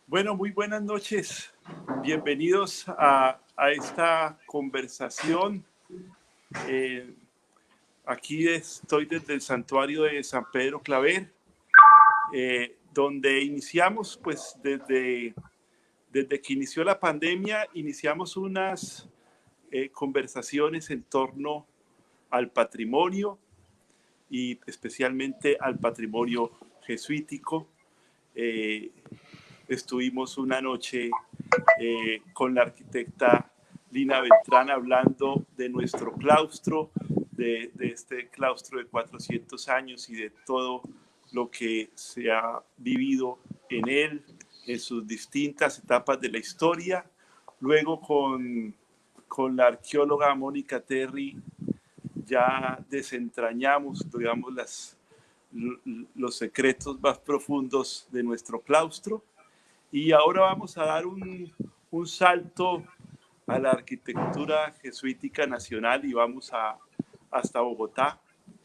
Bueno, muy buenas noches. Bienvenidos a esta conversación. Eh, Aquí estoy desde el santuario de San Pedro Claver, donde iniciamos, pues desde que inició la pandemia, iniciamos unas conversaciones en torno al patrimonio y especialmente al patrimonio jesuítico. Eh, Estuvimos una noche con la arquitecta Lina Beltrán hablando de nuestro claustro, de este claustro de 400 años y de todo lo que se ha vivido en él, en sus distintas etapas de la historia. Luego con la arqueóloga Mónica Terry ya desentrañamos, digamos, los secretos más profundos de nuestro claustro. Y ahora vamos a dar un salto a la arquitectura jesuítica nacional y vamos hasta Bogotá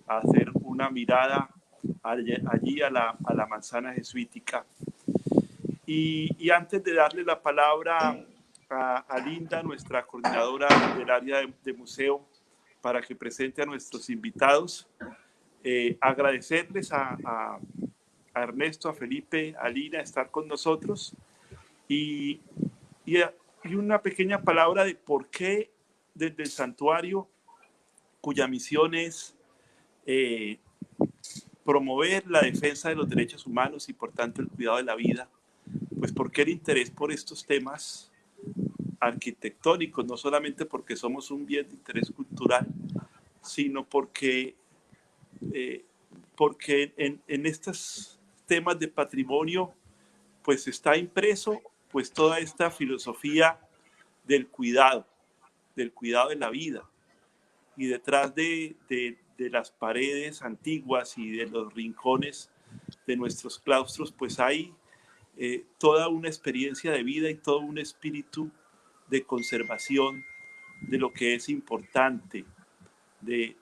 a hacer una mirada allí a la manzana jesuítica. Y antes de darle la palabra a Linda, nuestra coordinadora del área de museo, para que presente a nuestros invitados, agradecerles a Ernesto, a Felipe, a Lina estar con nosotros y, y, y una pequeña palabra de por qué desde el santuario, cuya misión es promover la defensa de los derechos humanos y por tanto el cuidado de la vida, pues por qué el interés por estos temas arquitectónicos, no solamente porque somos un bien de interés cultural, sino eh, porque en estos temas de patrimonio pues está impreso pues toda esta filosofía del cuidado de la vida. Y detrás de las paredes antiguas y de los rincones de nuestros claustros, pues hay toda una experiencia de vida y todo un espíritu de conservación de lo que es importante, de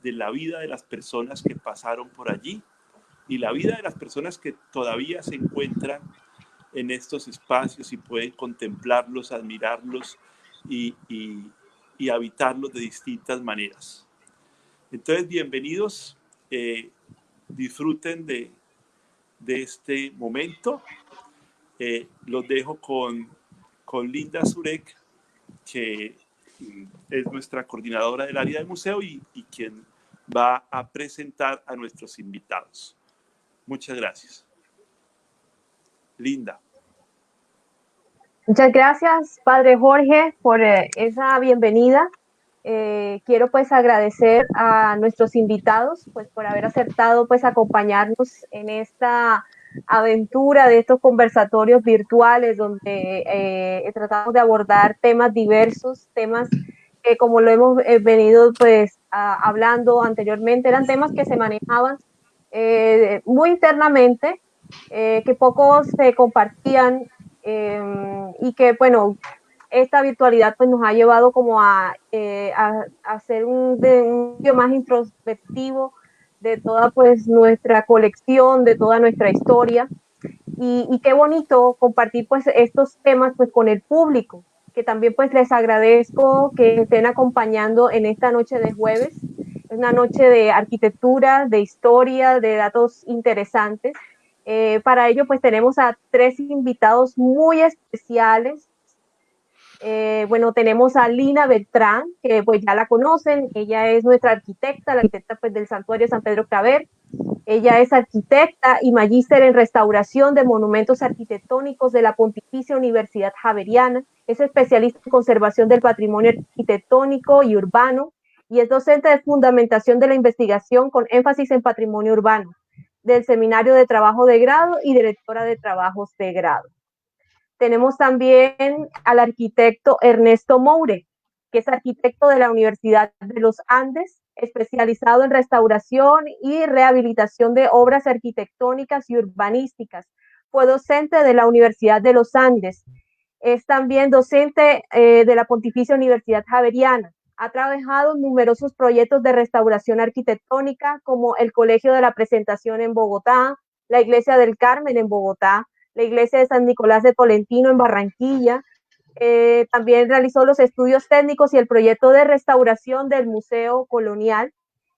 la vida de las personas que pasaron por allí y la vida de las personas que todavía se encuentran en estos espacios y pueden contemplarlos, admirarlos y habitarlos de distintas maneras. Entonces, bienvenidos, disfruten de este momento. Los dejo con Linda Zurek, que es nuestra coordinadora del área del museo y quien va a presentar a nuestros invitados. Muchas gracias. Linda. Muchas gracias, Padre Jorge, por esa bienvenida. Quiero pues agradecer a nuestros invitados pues por haber aceptado pues acompañarnos en esta aventura de estos conversatorios virtuales donde tratamos de abordar temas diversos, temas que como lo hemos venido pues hablando anteriormente, eran temas que se manejaban muy internamente, que pocos se compartían y que bueno, esta virtualidad pues nos ha llevado como a hacer un video más introspectivo de toda pues nuestra colección, de toda nuestra historia y qué bonito compartir pues estos temas pues con el público, que también pues les agradezco que estén acompañando en esta noche de jueves, es una noche de arquitectura, de historia, de datos interesantes. Para ello pues tenemos a tres invitados muy especiales. Bueno, tenemos a Lina Beltrán, que pues ya la conocen, ella es nuestra arquitecta, la arquitecta pues del Santuario San Pedro Claver. Ella es arquitecta y magíster en restauración de monumentos arquitectónicos de la Pontificia Universidad Javeriana. Es especialista en conservación del patrimonio arquitectónico y urbano y es docente de fundamentación de la investigación con énfasis en patrimonio urbano del Seminario de Trabajo de Grado y directora de Trabajos de Grado. Tenemos también al arquitecto Ernesto Moure, que es arquitecto de la Universidad de los Andes, especializado en restauración y rehabilitación de obras arquitectónicas y urbanísticas. Fue docente de la Universidad de los Andes. Es también docente de la Pontificia Universidad Javeriana. Ha trabajado en numerosos proyectos de restauración arquitectónica, como el Colegio de la Presentación en Bogotá, la Iglesia del Carmen en Bogotá, la iglesia de San Nicolás de Tolentino en Barranquilla. También realizó los estudios técnicos y el proyecto de restauración del Museo Colonial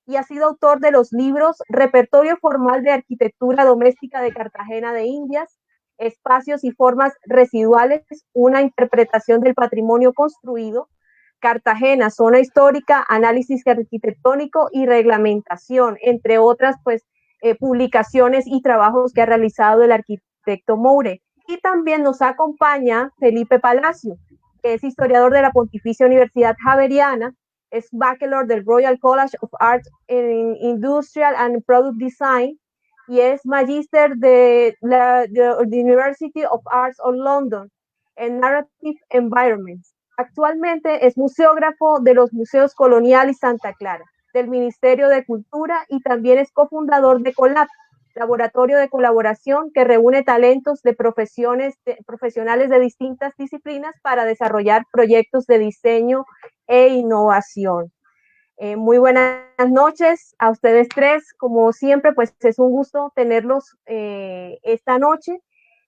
y ha sido autor de los libros Repertorio Formal de Arquitectura Doméstica de Cartagena de Indias, Espacios y Formas Residuales, una interpretación del patrimonio construido, Cartagena, Zona Histórica, Análisis Arquitectónico y Reglamentación, entre otras publicaciones y trabajos que ha realizado el arquitecto Moure. Y también nos acompaña Felipe Palacio, que es historiador de la Pontificia Universidad Javeriana, es Bachelor del Royal College of Arts in Industrial and Product Design y es Magister de la University of Arts of London en Narrative Environments. Actualmente es museógrafo de los Museos Colonial y Santa Clara, del Ministerio de Cultura y también es cofundador de COLAB, laboratorio de colaboración que reúne talentos de profesionales de distintas disciplinas para desarrollar proyectos de diseño e innovación. Muy buenas noches a ustedes tres, como siempre, pues es un gusto tenerlos esta noche.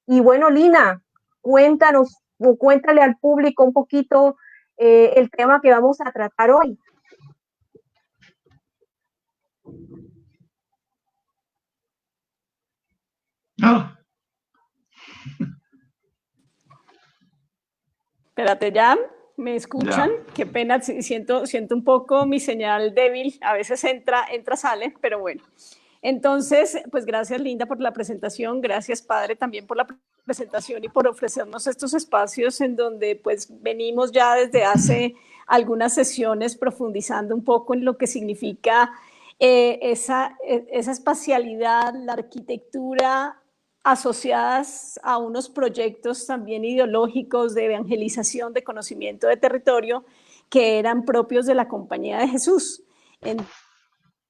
Y bueno, Lina, cuéntale al público un poquito el tema que vamos a tratar hoy. No. Espérate, ¿ya me escuchan? Ya. Qué pena, siento un poco mi señal débil, a veces entra, sale, pero bueno. Entonces, pues gracias Linda por la presentación, gracias Padre también por la presentación y por ofrecernos estos espacios en donde pues venimos ya desde hace algunas sesiones profundizando un poco en lo que significa esa espacialidad, la arquitectura asociadas a unos proyectos también ideológicos de evangelización, de conocimiento de territorio, que eran propios de la Compañía de Jesús.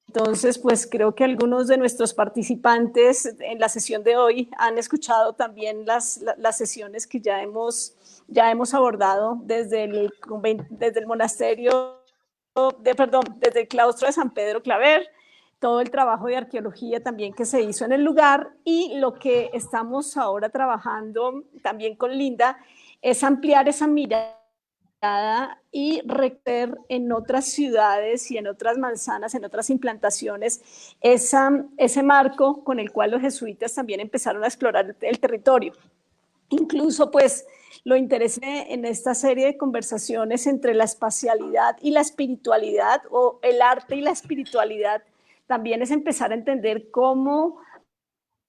Entonces, pues creo que algunos de nuestros participantes en la sesión de hoy han escuchado también las sesiones que ya hemos abordado desde el monasterio, desde el claustro de San Pedro Claver, todo el trabajo de arqueología también que se hizo en el lugar y lo que estamos ahora trabajando también con Linda es ampliar esa mirada y recorrer en otras ciudades y en otras manzanas, en otras implantaciones, ese marco con el cual los jesuitas también empezaron a explorar el territorio. Incluso pues lo interesante en esta serie de conversaciones entre la espacialidad y la espiritualidad o el arte y la espiritualidad también es empezar a entender cómo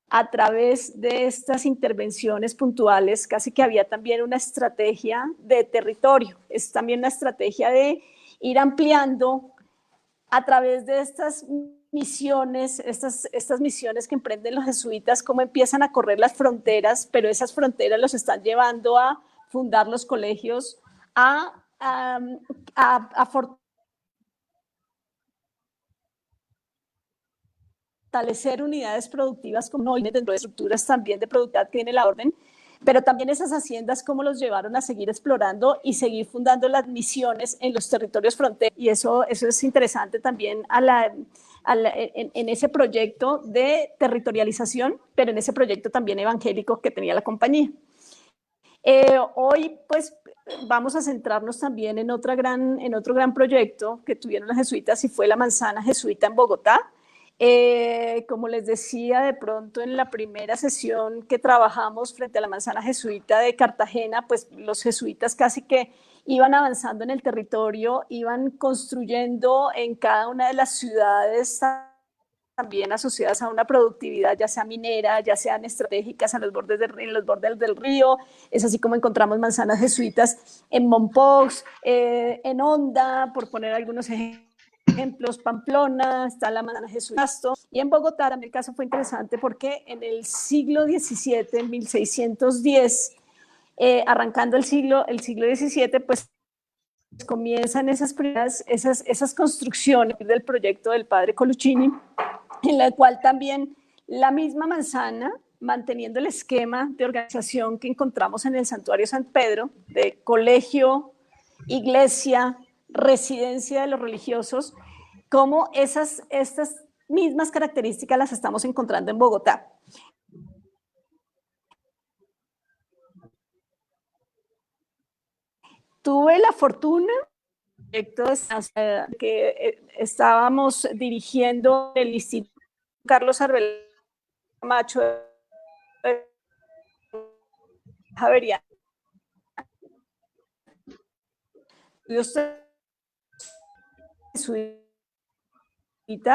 a través de estas intervenciones puntuales casi que había también una estrategia de territorio, es también una estrategia de ir ampliando a través de estas misiones, estas misiones que emprenden los jesuitas, cómo empiezan a correr las fronteras, pero esas fronteras los están llevando a fundar los colegios, a fortalecer unidades productivas como hoy dentro de estructuras también de productividad que tiene la orden, pero también esas haciendas cómo los llevaron a seguir explorando y seguir fundando las misiones en los territorios fronterizos. Y eso es interesante también en ese proyecto de territorialización, pero en ese proyecto también evangélico que tenía la compañía. Hoy pues vamos a centrarnos también en otro gran proyecto que tuvieron los jesuitas y fue la manzana jesuita en Bogotá. Como les decía, de pronto en la primera sesión que trabajamos frente a la manzana jesuita de Cartagena, pues los jesuitas casi que iban avanzando en el territorio, iban construyendo en cada una de las ciudades también asociadas a una productividad, ya sea minera, ya sean estratégicas en los bordes del río. Es así como encontramos manzanas jesuitas en Mompox, en Honda, por poner algunos ejemplos, Pamplona, está la manzana jesuita, y en Bogotá también el caso fue interesante porque en el siglo XVII, en 1610, arrancando el siglo XVII, pues comienzan esas construcciones del proyecto del padre Coluccini, en la cual también la misma manzana, manteniendo el esquema de organización que encontramos en el Santuario San Pedro, de colegio, iglesia, residencia de los religiosos, como estas mismas características las estamos encontrando en Bogotá. tuve la fortuna que estábamos dirigiendo el Instituto Carlos Arbelá Camacho de Javeriana.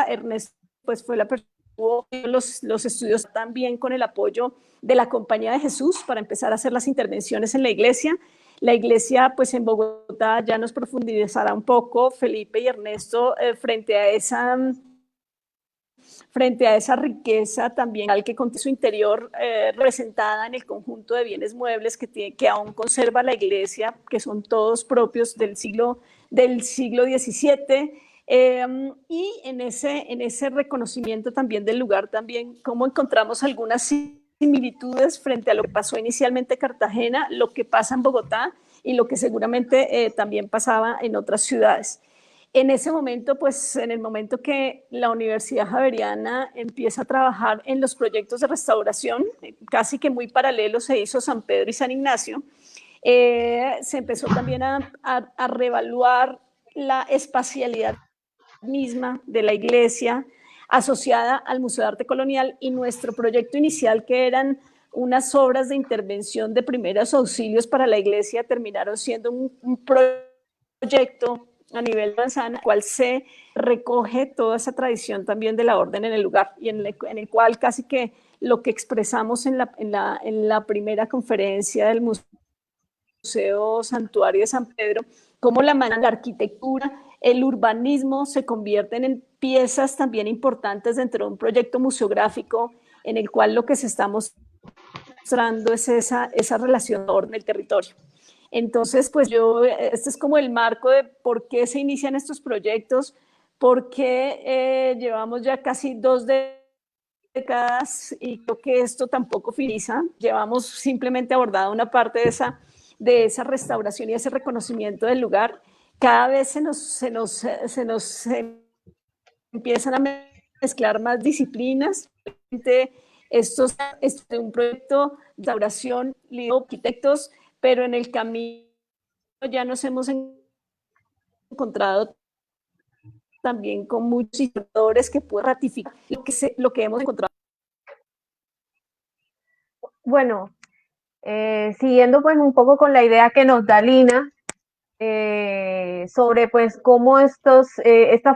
Ernesto pues fue la persona que tuvo los estudios también con el apoyo de la Compañía de Jesús para empezar a hacer las intervenciones en la iglesia. La iglesia pues en Bogotá ya nos profundizará un poco Felipe y Ernesto frente a esa riqueza también que contiene su interior representada en el conjunto de bienes muebles que aún conserva la iglesia, que son todos propios del siglo XVII. Y en ese reconocimiento también del lugar, también cómo encontramos algunas similitudes frente a lo que pasó inicialmente en Cartagena, lo que pasa en Bogotá y lo que seguramente también pasaba en otras ciudades. En ese momento, pues en el momento que la Universidad Javeriana empieza a trabajar en los proyectos de restauración, casi que muy paralelo se hizo San Pedro y San Ignacio, se empezó también a reevaluar la espacialidad misma de la iglesia asociada al Museo de Arte Colonial, y nuestro proyecto inicial, que eran unas obras de intervención de primeros auxilios para la iglesia, terminaron siendo un proyecto a nivel de manzana, en el cual se recoge toda esa tradición también de la orden en el lugar, y en el cual casi que lo que expresamos en la primera conferencia del Museo Santuario de San Pedro, cómo la arquitectura, el urbanismo se convierten en piezas también importantes dentro de un proyecto museográfico en el cual lo que se está mostrando es esa relación en el territorio. Entonces, pues este es como el marco de por qué se inician estos proyectos, por qué llevamos ya casi 2 décadas y creo que esto tampoco finaliza. Llevamos simplemente abordado una parte de esa restauración y ese reconocimiento del lugar. Cada vez se nos empiezan a mezclar más disciplinas. Esto es un proyecto de restauración, arquitectos, pero en el camino ya nos hemos encontrado también con muchos historiadores que pueden ratificar lo que hemos encontrado. Bueno, siguiendo pues un poco con la idea que nos da Lina, sobre pues cómo esta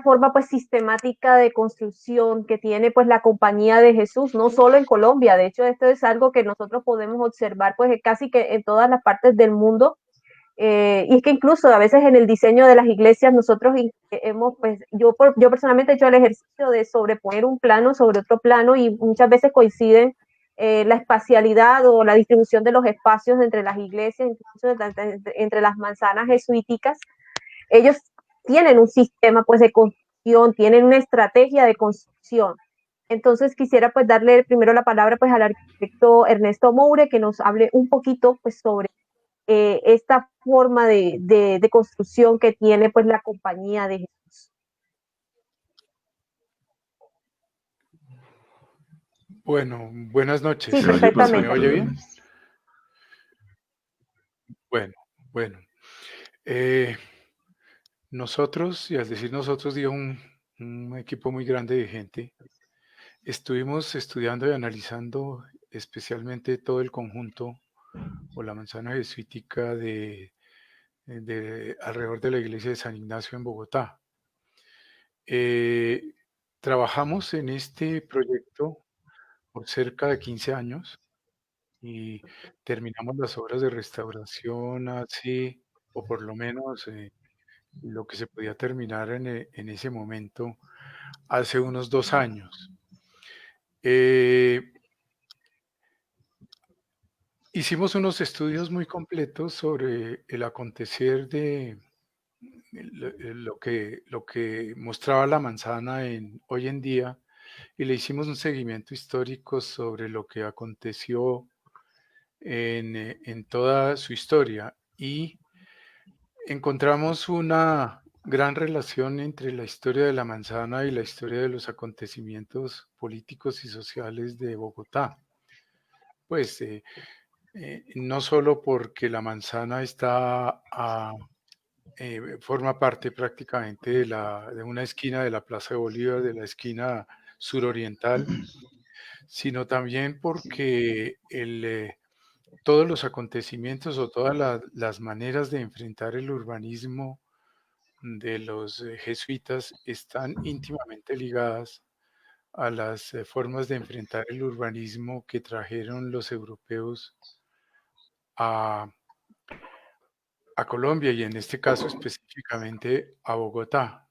forma pues sistemática de construcción que tiene pues la Compañía de Jesús, no solo en Colombia, de hecho esto es algo que nosotros podemos observar pues casi que en todas las partes del mundo, y es que incluso a veces en el diseño de las iglesias nosotros hemos, pues yo personalmente he hecho el ejercicio de sobreponer un plano sobre otro plano y muchas veces coinciden la espacialidad o la distribución de los espacios entre las iglesias, incluso entre las manzanas jesuíticas. Ellos tienen un sistema pues de construcción, tienen una estrategia de construcción. Entonces quisiera pues darle primero la palabra pues al arquitecto Ernesto Moure, que nos hable un poquito pues sobre esta forma de construcción que tiene pues la Compañía de Jesús. Bueno, buenas noches. Sí, perfectamente. ¿Se me oye bien? Bueno. Nosotros, y al decir nosotros, digo un equipo muy grande de gente, estuvimos estudiando y analizando especialmente todo el conjunto o la manzana jesuítica alrededor de la iglesia de San Ignacio en Bogotá. Trabajamos en este proyecto por cerca de 15 años y terminamos las obras de restauración así, o por lo menos lo que se podía terminar en ese momento hace unos 2 años. Hicimos unos estudios muy completos sobre el acontecer de lo que mostraba la manzana hoy en día, y le hicimos un seguimiento histórico sobre lo que aconteció en toda su historia, y encontramos una gran relación entre la historia de la manzana y la historia de los acontecimientos políticos y sociales de Bogotá. Pues no solo porque la manzana forma parte prácticamente de una esquina de la Plaza de Bolívar, de la esquina suroriental, sino también porque todos los acontecimientos o todas las maneras de enfrentar el urbanismo de los jesuitas están íntimamente ligadas a las formas de enfrentar el urbanismo que trajeron los europeos a, a Colombia y en este caso específicamente a Bogotá.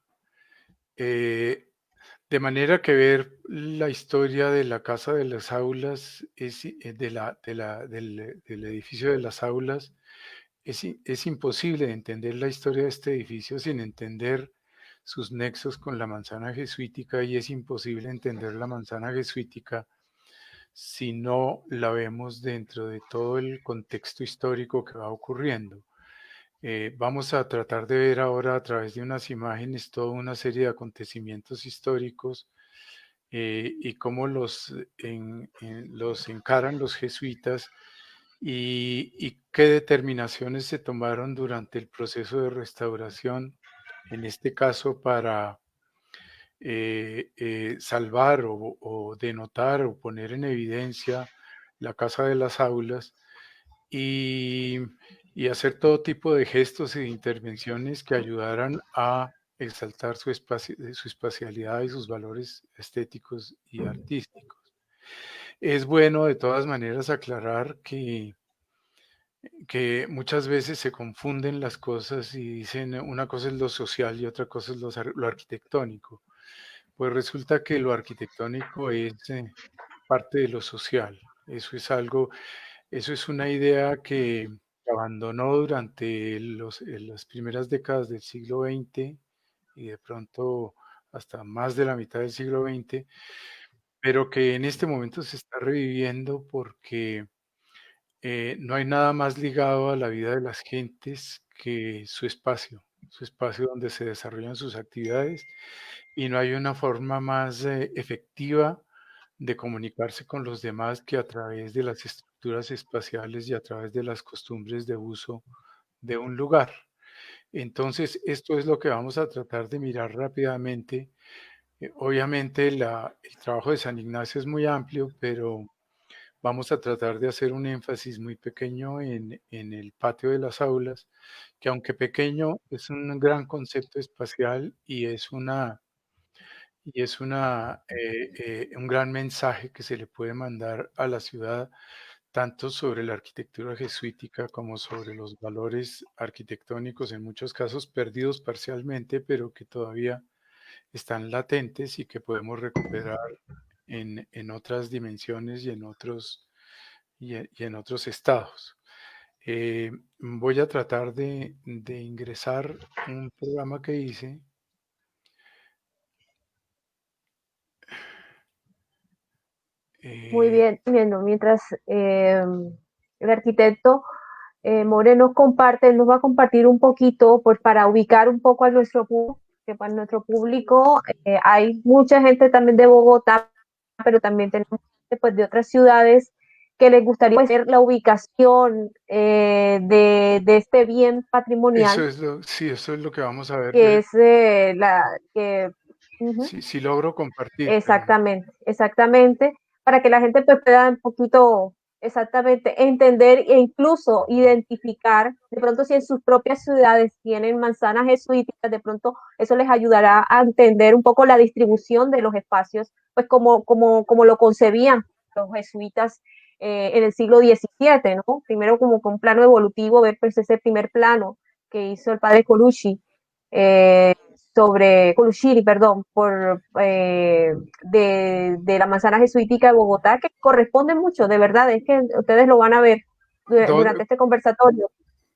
De manera que ver la historia de la Casa de las Aulas, del edificio de las Aulas, es imposible entender la historia de este edificio sin entender sus nexos con la manzana jesuítica y es imposible entender la manzana jesuítica si no la vemos dentro de todo el contexto histórico que va ocurriendo. Vamos a tratar de ver ahora a través de unas imágenes toda una serie de acontecimientos históricos y cómo los encaran los jesuitas y qué determinaciones se tomaron durante el proceso de restauración, en este caso para salvar o denotar o poner en evidencia la Casa de las Aulas y, y hacer todo tipo de gestos e intervenciones que ayudaran a exaltar su espacialidad y sus valores estéticos y artísticos. Es bueno de todas maneras aclarar que muchas veces se confunden las cosas y dicen una cosa es lo social y otra cosa es lo arquitectónico. Pues resulta que lo arquitectónico es parte de lo social. Eso es una idea que abandonó durante las primeras décadas del siglo XX y de pronto hasta más de la mitad del siglo XX, pero que en este momento se está reviviendo porque no hay nada más ligado a la vida de las gentes que su espacio donde se desarrollan sus actividades y no hay una forma más efectiva de comunicarse con los demás que a través de las estructuras espaciales y a través de las costumbres de uso de un lugar. Entonces, esto es lo que vamos a tratar de mirar rápidamente. Obviamente, el trabajo de San Ignacio es muy amplio, pero vamos a tratar de hacer un énfasis muy pequeño en el patio de las aulas, que aunque pequeño, es un gran concepto espacial y es un gran mensaje que se le puede mandar a la ciudad, tanto sobre la arquitectura jesuítica como sobre los valores arquitectónicos, en muchos casos perdidos parcialmente, pero que todavía están latentes y que podemos recuperar en otras dimensiones y en otros estados. Voy a tratar de ingresar un programa que hice. Muy bien, viendo, mientras el arquitecto More nos comparte, él nos va a compartir un poquito, pues para ubicar un poco a nuestro público, que para nuestro público hay mucha gente también de Bogotá, pero también tenemos gente pues, de otras ciudades que les gustaría ver la ubicación de este bien patrimonial, Sí, eso es lo que vamos a ver. que es la que... Ujú. Si logro compartir, pero Exactamente, exactamente, para que la gente pues, pueda un poquito exactamente entender e incluso identificar, de pronto si en sus propias ciudades tienen manzanas jesuíticas, de pronto eso les ayudará a entender un poco la distribución de los espacios, pues como lo concebían los jesuitas en el siglo XVII, ¿no? Primero como con un plano evolutivo, ver pues ese primer plano que hizo el padre Colucci, eh, sobre Coluchiri, perdón, de la manzana jesuítica de Bogotá, que corresponde mucho, de verdad, es que ustedes lo van a ver durante este conversatorio.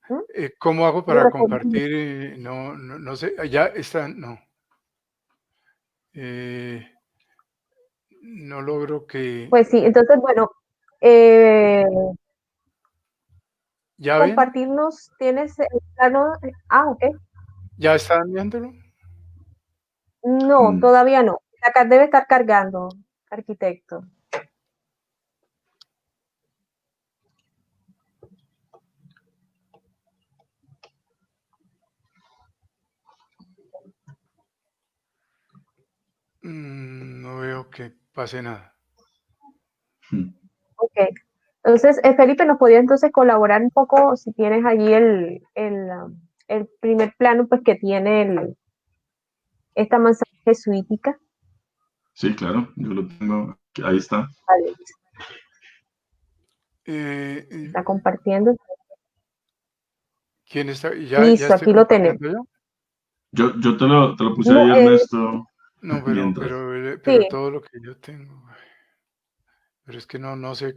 ¿Mm? ¿cómo hago para Corresponde mucho. compartir? No sé, ya están, no. No logro que... Pues sí, entonces, bueno, eh, ¿Ya ven? compartirnos, tienes el plano, ok, ¿Ya están viéndolo? no, todavía no, acá debe estar cargando, arquitecto. No veo que pase nada. Ok. Entonces, Felipe, ¿nos podría entonces colaborar un poco si tienes allí el primer plano pues que tiene esta manzana jesuítica? Sí, claro, yo lo tengo. Ahí está. Vale, Eh, está compartiendo. ¿Quién está? Ya Listo, estoy aquí lo tenemos. compartiendo yo. Yo te lo puse ahí, No, Ernesto, No, mientras. pero sí, todo lo que yo tengo. Pero es que no sé.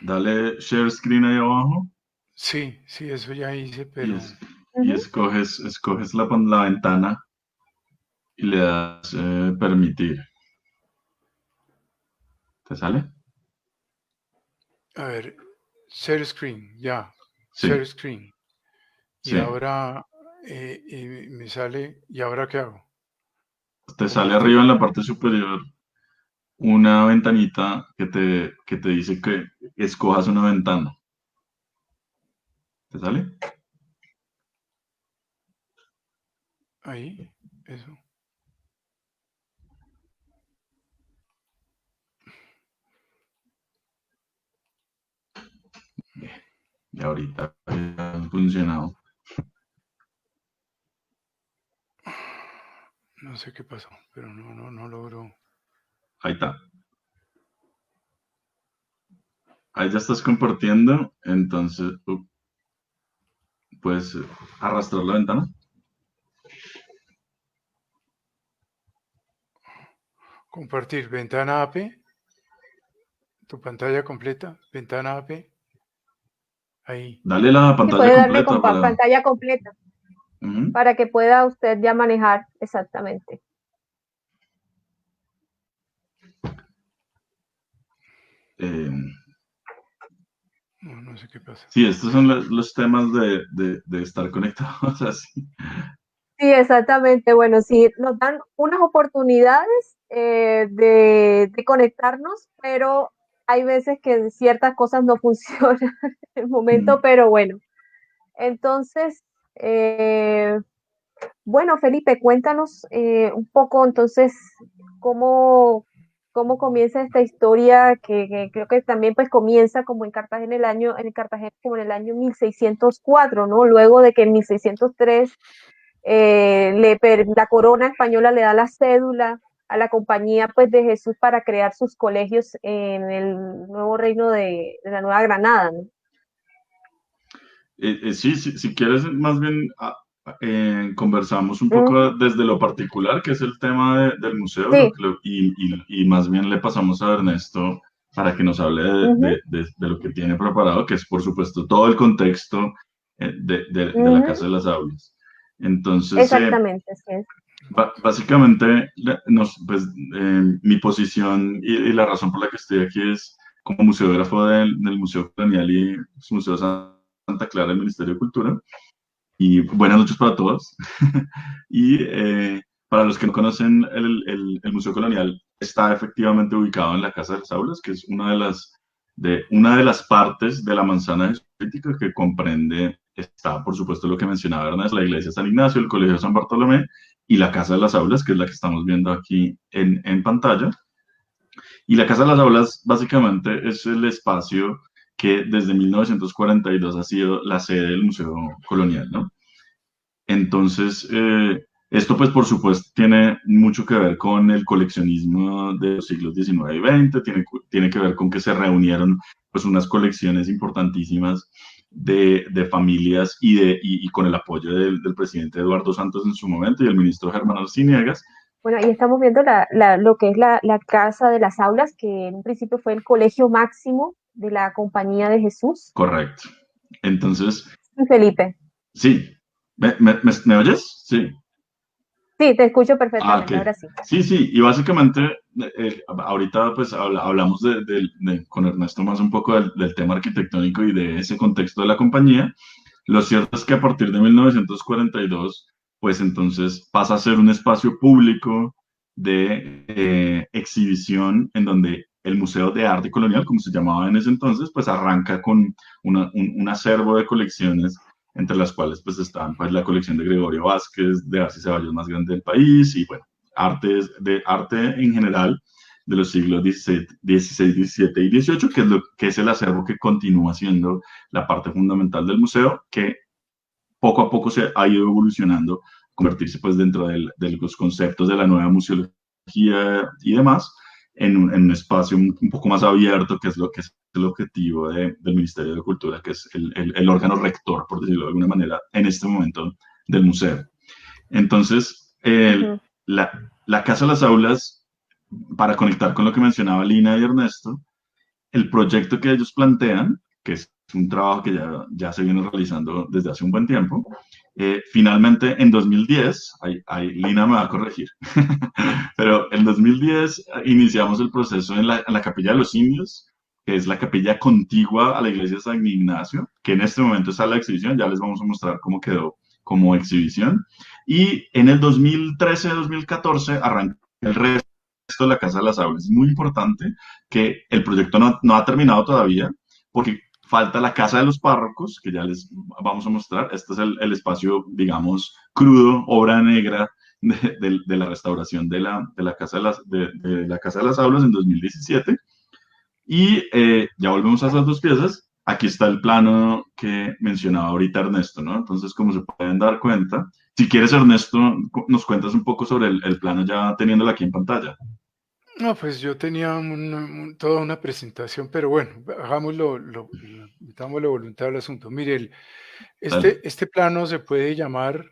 Dale share screen ahí abajo Sí, eso ya hice, y, pero y ujú, escoges la ventana y le das permitir. ¿Te sale? a ver, share screen, ya, Sí, share screen. Y sí. ahora me sale, ¿y ahora qué hago? Te sale Convertir. arriba en la parte superior una ventanita que te dice que escojas una ventana. ¿Te sale? Ahí, eso. Y ahorita ha funcionado. No sé qué pasó, pero no logro. Ahí está. Ahí ya estás compartiendo, entonces puedes arrastrar la ventana. Compartir, ventana AP, tu pantalla completa, ventana AP, ahí. Dale la y pantalla puede darle con completa para... pantalla completa Ujú. para que pueda usted ya manejar exactamente. Eh, No sé qué pasa. sí, estos son los temas de estar conectados así. Sí, exactamente. Bueno, sí, nos dan unas oportunidades de conectarnos, pero hay veces que ciertas cosas no funcionan en el momento, Mm. pero bueno. Entonces, eh, bueno, Felipe, cuéntanos un poco entonces cómo, cómo comienza esta historia que creo que también pues comienza como en Cartagena en Cartagena como en el año 1604, ¿no? Luego de que en 1603 la corona española le da la cédula a la compañía pues de Jesús para crear sus colegios en el nuevo reino de la Nueva Granada, ¿no? Sí, si quieres, más bien conversamos un poco Ujú, desde lo particular, que es el tema del museo, sí, y más bien le pasamos a Ernesto para que nos hable ujú, de lo que tiene preparado, que es por supuesto todo el contexto de la Casa ujú, de las Aulas. Entonces, exactamente, así es. básicamente, pues, mi posición y la razón por la que estoy aquí es como museógrafo del Museo Colonial y Museo Santa Clara del Ministerio de Cultura. Y buenas noches para todos. Y para los que no conocen, el Museo Colonial está efectivamente ubicado en la Casa de las Aulas, que es una de las partes de la manzana jesuítica que comprende, está por supuesto lo que mencionaba Ernest, la Iglesia San Ignacio, el Colegio San Bartolomé y la Casa de las Aulas, que es la que estamos viendo aquí en pantalla. Y la Casa de las Aulas básicamente es el espacio que desde 1942 ha sido la sede del Museo Colonial, ¿no? Entonces, esto pues por supuesto tiene mucho que ver con el coleccionismo de los siglos XIX y XX, tiene que ver con que se reunieron pues unas colecciones importantísimas de familias y con el apoyo del presidente Eduardo Santos en su momento y el ministro Germán Arciniegas. Bueno, ahí estamos viendo lo que es la Casa de las Aulas, que en un principio fue el colegio máximo de la Compañía de Jesús. Correcto. Entonces, Y Felipe, sí. ¿Me oyes? Sí. sí, te escucho Ah, ok. perfectamente, ahora sí. Sí, sí, y básicamente ahorita pues hablamos con Ernesto más un poco del tema arquitectónico y de ese contexto de la compañía. Lo cierto es que a partir de 1942, pues entonces pasa a ser un espacio público de exhibición en donde el Museo de Arte Colonial, como se llamaba en ese entonces, pues arranca con un acervo de colecciones entre las cuales pues están pues la colección de Gregorio Vázquez, de Arcis Ceballos más grande del país, y bueno, arte en general de los siglos XVI, XVII y XVIII, que es el acervo que continúa siendo la parte fundamental del museo, que poco a poco se ha ido evolucionando, convertirse pues dentro de los conceptos de la nueva museología y demás, en un espacio un poco más abierto, que es lo que es el objetivo del Ministerio de Cultura, que es el órgano rector, por decirlo de alguna manera, en este momento del museo. Entonces, la Casa de las Aulas, para conectar con lo que mencionaba Lina y Ernesto, el proyecto que ellos plantean, que es un trabajo que ya se viene realizando desde hace un buen tiempo, finalmente en 2010, Lina me va a corregir, pero en 2010 iniciamos el proceso en la Capilla de los Indios, que es la capilla contigua a la iglesia de San Ignacio, que en este momento está en la exhibición, ya les vamos a mostrar cómo quedó como exhibición. Y en el 2013-2014 arrancó el resto de la Casa de las Aulas. Es muy importante que el proyecto no ha terminado todavía, porque falta la Casa de los Párrocos, que ya les vamos a mostrar. Este es el espacio, digamos, crudo, obra negra de la restauración de la Casa de la Casa de las Aulas en 2017. Y ya volvemos a esas dos piezas. Aquí está el plano que mencionaba ahorita Ernesto, ¿no? Entonces, como se pueden dar cuenta, si quieres, Ernesto, nos cuentas un poco sobre el plano ya teniéndolo aquí en pantalla. No, pues yo tenía toda una presentación, pero bueno, metámosle voluntad al asunto. Mire, este plano se puede llamar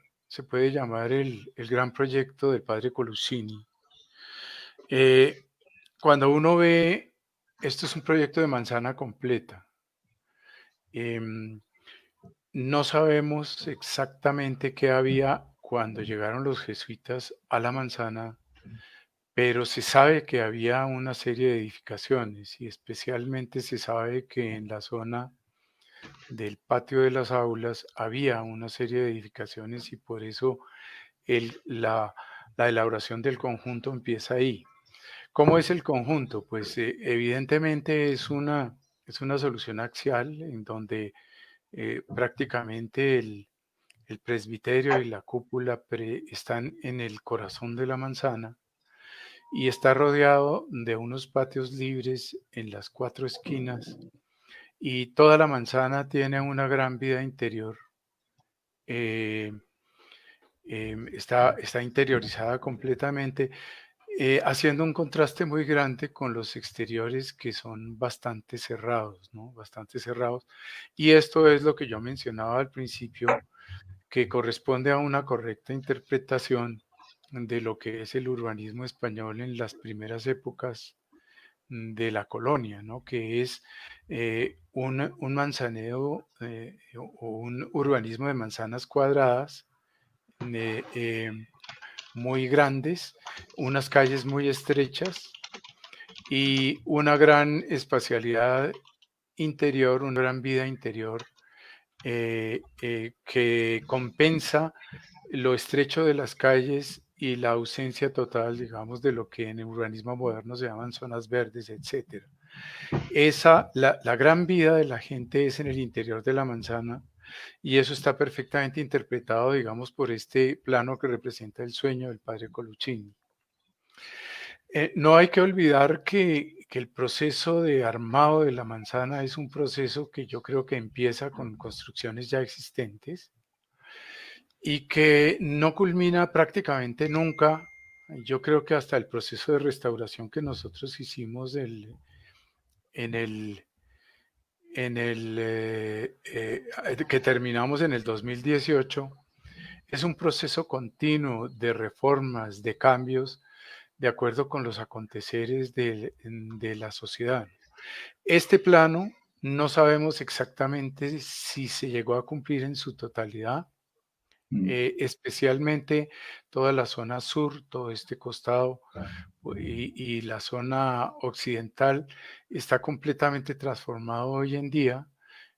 el gran proyecto del padre Coluccini. Cuando uno ve, esto es un proyecto de manzana completa. No sabemos exactamente qué había cuando llegaron los jesuitas a la manzana, pero se sabe que había una serie de edificaciones y especialmente se sabe que en la zona del patio de las aulas había una serie de edificaciones y por eso la elaboración del conjunto empieza ahí. ¿Cómo es el conjunto? Pues evidentemente es una solución axial en donde prácticamente el presbiterio y la cúpula están en el corazón de la manzana y está rodeado de unos patios libres en las 4 esquinas y toda la manzana tiene una gran vida interior. Está interiorizada completamente, haciendo un contraste muy grande con los exteriores que son bastante cerrados, ¿no? Bastante cerrados. Y esto es lo que yo mencionaba al principio, que corresponde a una correcta interpretación de lo que es el urbanismo español en las primeras épocas de la colonia, ¿no? Que es un manzaneo o un urbanismo de manzanas cuadradas muy grandes, unas calles muy estrechas y una gran espacialidad interior, una gran vida interior que compensa lo estrecho de las calles y la ausencia total, digamos, de lo que en el urbanismo moderno se llaman zonas verdes, etc. La gran vida de la gente es en el interior de la manzana y eso está perfectamente interpretado, digamos, por este plano que representa el sueño del padre Coluccini. No hay que olvidar que el proceso de armado de la manzana es un proceso que yo creo que empieza con construcciones ya existentes y que no culmina prácticamente nunca. Yo creo que hasta el proceso de restauración que nosotros hicimos que terminamos en el 2018, es un proceso continuo de reformas, de cambios, de acuerdo con los aconteceres de la sociedad. Este plano no sabemos exactamente si se llegó a cumplir en su totalidad, especialmente toda la zona sur, todo este costado y la zona occidental está completamente transformado hoy en día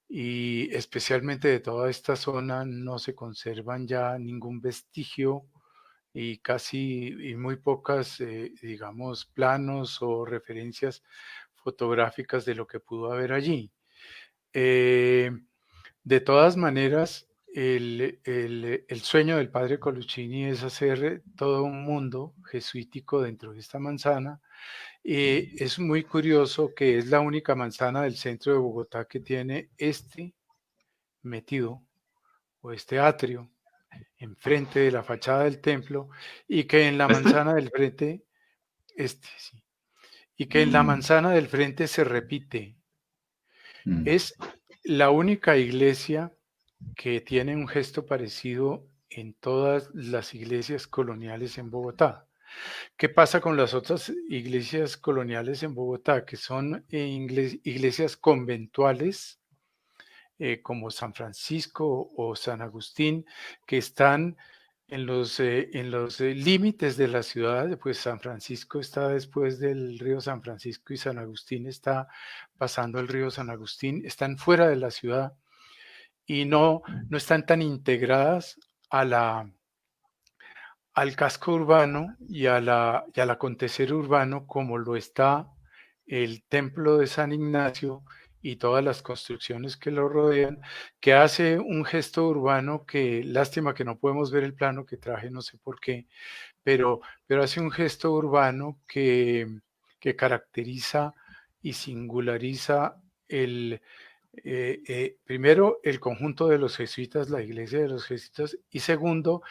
y especialmente de toda esta zona no se conservan ya ningún vestigio y casi muy pocas, digamos, planos o referencias fotográficas de lo que pudo haber allí. De todas maneras, el sueño del padre Coluccini es hacer todo un mundo jesuítico dentro de esta manzana. Es muy curioso que es la única manzana del centro de Bogotá que tiene este metido, o este atrio, enfrente de la fachada del templo, y que en la manzana del frente, sí, y que en la manzana del frente se repite. Es la única iglesia que tiene un gesto parecido en todas las iglesias coloniales en Bogotá. ¿Qué pasa con las otras iglesias coloniales en Bogotá? Que son iglesias conventuales, como San Francisco o San Agustín, que están en los límites de la ciudad. Pues San Francisco está después del río San Francisco y San Agustín está pasando el río San Agustín, están fuera de la ciudad y no están tan integradas al casco urbano y al acontecer urbano como lo está el templo de San Ignacio y todas las construcciones que lo rodean, que hace un gesto urbano que, lástima que no podemos ver el plano que traje, no sé por qué, pero hace un gesto urbano que caracteriza y singulariza primero, el conjunto de los jesuitas, la iglesia de los jesuitas, y segundo,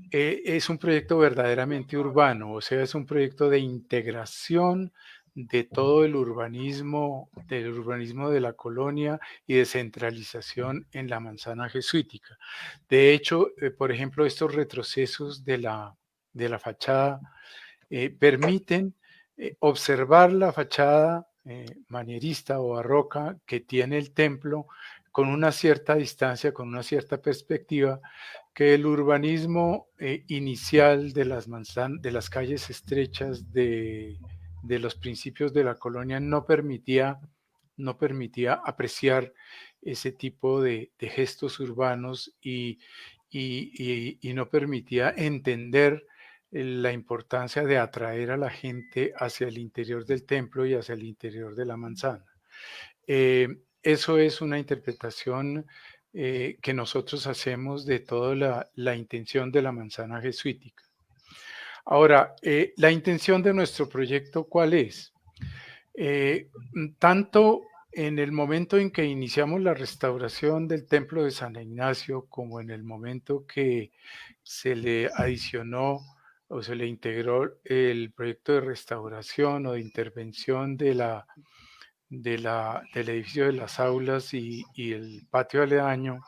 es un proyecto verdaderamente urbano, o sea, es un proyecto de integración de todo el urbanismo, de la colonia y de centralización en la manzana jesuítica. De hecho, por ejemplo, estos retrocesos de la fachada permiten observar la fachada manierista o barroca que tiene el templo con una cierta distancia, con una cierta perspectiva, que el urbanismo inicial de las calles estrechas de los principios de la colonia no permitía apreciar ese tipo de gestos urbanos y no permitía entender la importancia de atraer a la gente hacia el interior del templo y hacia el interior de la manzana. Eso es una interpretación que nosotros hacemos de toda la intención de la manzana jesuítica. Ahora, la intención de nuestro proyecto, ¿cuál es? Tanto en el momento en que iniciamos la restauración del templo de San Ignacio, como en el momento que se le adicionó o se le integró el proyecto de restauración o de intervención del edificio de las aulas y el patio aledaño,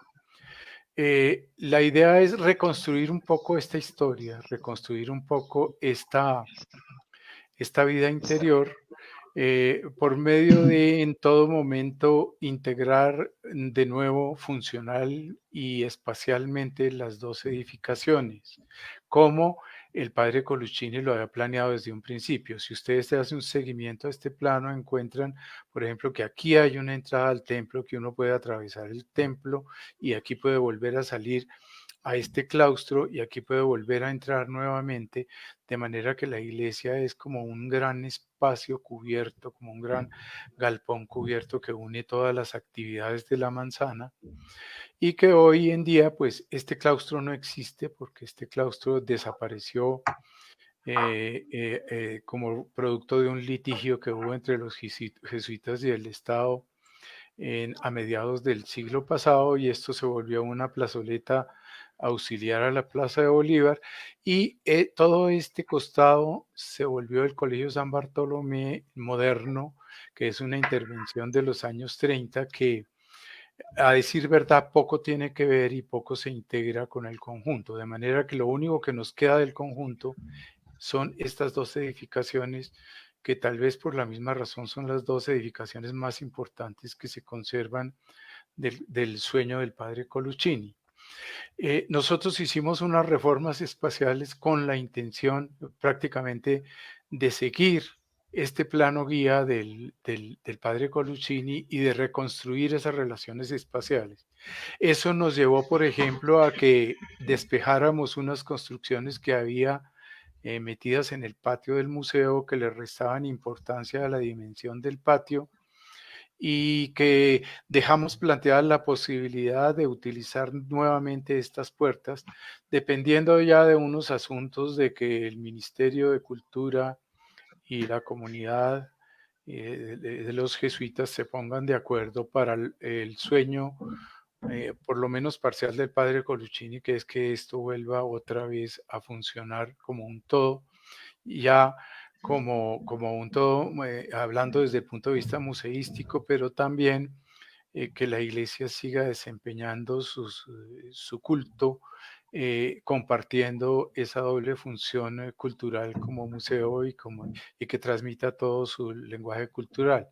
la idea es reconstruir un poco esta historia, reconstruir un poco esta vida interior, por medio de en todo momento integrar de nuevo funcional y espacialmente las dos edificaciones, como el padre Coluccini lo había planeado desde un principio. Si ustedes hacen un seguimiento a este plano, encuentran, por ejemplo, que aquí hay una entrada al templo, que uno puede atravesar el templo y aquí puede volver a salir a este claustro y aquí puede volver a entrar nuevamente, de manera que la iglesia es como un gran espacio cubierto, como un gran galpón cubierto que une todas las actividades de la manzana, y que hoy en día pues este claustro no existe porque este claustro desapareció como producto de un litigio que hubo entre los jesuitas y el Estado a mediados del siglo pasado, y esto se volvió una plazoleta auxiliar a la Plaza de Bolívar, y todo este costado se volvió el Colegio San Bartolomé moderno, que es una intervención de los años 30 que, a decir verdad, poco tiene que ver y poco se integra con el conjunto, de manera que lo único que nos queda del conjunto son estas dos edificaciones, que tal vez por la misma razón son las dos edificaciones más importantes que se conservan del sueño del padre Coluccini. Nosotros hicimos unas reformas espaciales con la intención prácticamente de seguir este plano guía del padre Coluccini y de reconstruir esas relaciones espaciales. Eso nos llevó, por ejemplo, a que despejáramos unas construcciones que había metidas en el patio del museo, que le restaban importancia a la dimensión del patio, y que dejamos planteada la posibilidad de utilizar nuevamente estas puertas, dependiendo ya de unos asuntos de que el Ministerio de Cultura y la comunidad de los jesuitas se pongan de acuerdo para el sueño, por lo menos parcial, del padre Coluccini, que es que esto vuelva otra vez a funcionar como un todo, ya como un todo, hablando desde el punto de vista museístico, pero también que la iglesia siga desempeñando su culto, compartiendo esa doble función cultural como museo y que transmita todo su lenguaje cultural.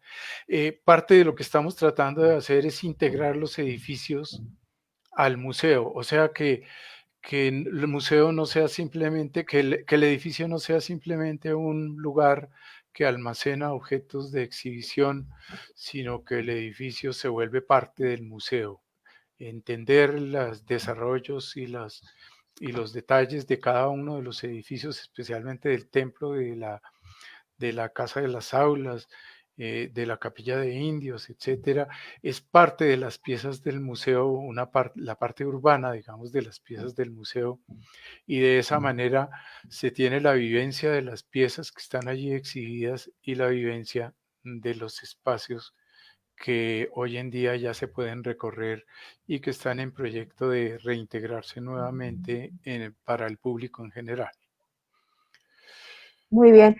Parte de lo que estamos tratando de hacer es integrar los edificios al museo, o sea que el museo no sea simplemente, que el edificio no sea simplemente un lugar que almacena objetos de exhibición, sino que el edificio se vuelve parte del museo. Entender los desarrollos y los detalles de cada uno de los edificios, especialmente del templo, de la Casa de las Aulas, de la Capilla de Indios, etcétera, es parte de las piezas del museo, la parte urbana, digamos, de las piezas del museo, y de esa manera se tiene la vivencia de las piezas que están allí exhibidas y la vivencia de los espacios que hoy en día ya se pueden recorrer y que están en proyecto de reintegrarse nuevamente para el público en general. Muy bien.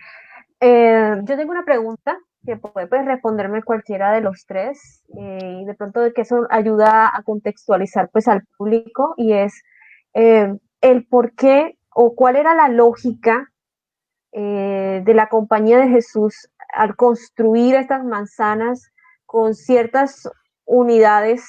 Yo tengo una pregunta que puede pues, responderme cualquiera de los tres y de pronto de que eso ayuda a contextualizar pues al público y es el por qué o cuál era la lógica de la Compañía de Jesús al construir estas manzanas con ciertas unidades.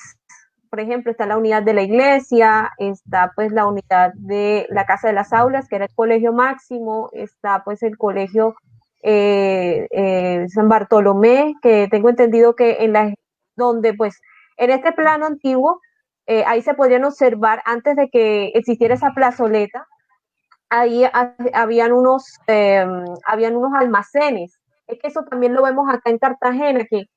Por ejemplo, está la unidad de la iglesia, está pues la unidad de la Casa de las Aulas, que era el colegio máximo, está pues el colegio San Bartolomé, que tengo entendido que donde pues en este plano antiguo, ahí se podrían observar antes de que existiera esa plazoleta, ahí habían unos almacenes. Es que eso también lo vemos acá en Cartagena, que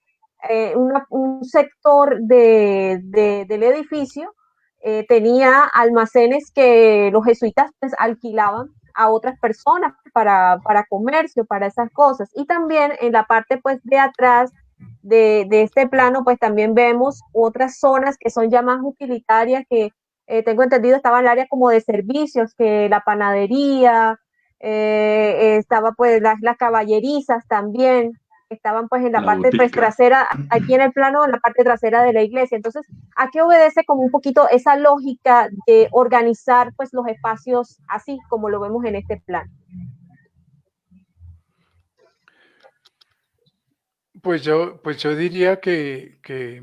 un sector del edificio tenía almacenes que los jesuitas pues, alquilaban a otras personas para comercio, para esas cosas. Y también en la parte pues de atrás de este plano pues también vemos otras zonas que son ya más utilitarias que tengo entendido estaba en el área como de servicios, que la panadería, estaba pues las caballerizas también, estaban pues en la La parte pues, botica. trasera, aquí en el plano, en la parte trasera de la iglesia. Entonces, ¿a qué obedece como un poquito esa lógica de organizar pues los espacios así como lo vemos en este plano? Pues yo diría que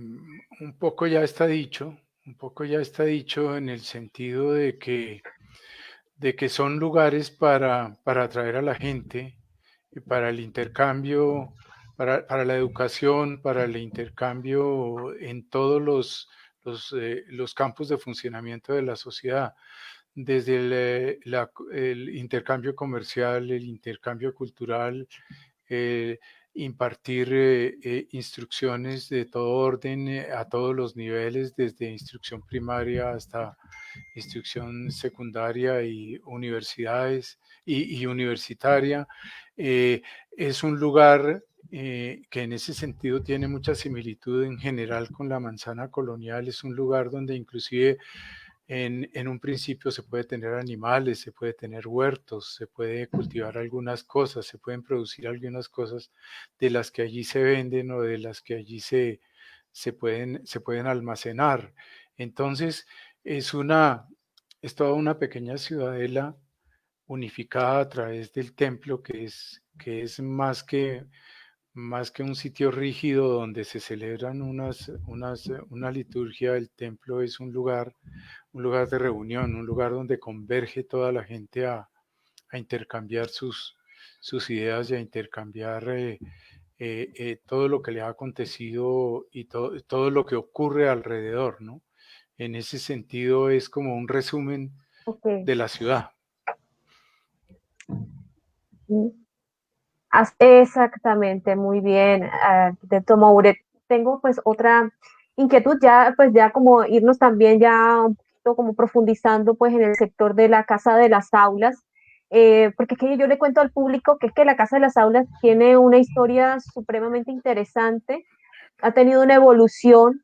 un poco ya está dicho, un poco ya está dicho en el sentido de que son lugares para atraer a la gente, y para el intercambio, para la educación, para el intercambio en todos los campos de funcionamiento de la sociedad, desde el intercambio comercial, el intercambio cultural, eh, impartir instrucciones de todo orden a todos los niveles, desde instrucción primaria hasta instrucción secundaria y universidades y universitaria. Es un lugar que en ese sentido tiene mucha similitud en general con la manzana colonial. Es un lugar donde inclusive en un principio se puede tener animales, se puede tener huertos, se puede cultivar algunas cosas, se pueden producir algunas cosas de las que allí se venden o de las que allí se pueden almacenar. Entonces, es es toda una pequeña ciudadela unificada a través del templo que es más que un sitio rígido donde se celebran una liturgia. El templo es un lugar de reunión, un lugar donde converge toda la gente a intercambiar sus ideas y a intercambiar todo lo que le ha acontecido y todo lo que ocurre alrededor, ¿no? En ese sentido es como un resumen Okay. de la ciudad. Exactamente, muy bien, arquitecto Mouret. tengo pues otra inquietud, ya pues ya como irnos también ya un poquito como profundizando pues en el sector de la Casa de las Aulas, porque es que yo le cuento al público que es que la Casa de las Aulas tiene una historia supremamente interesante, ha tenido una evolución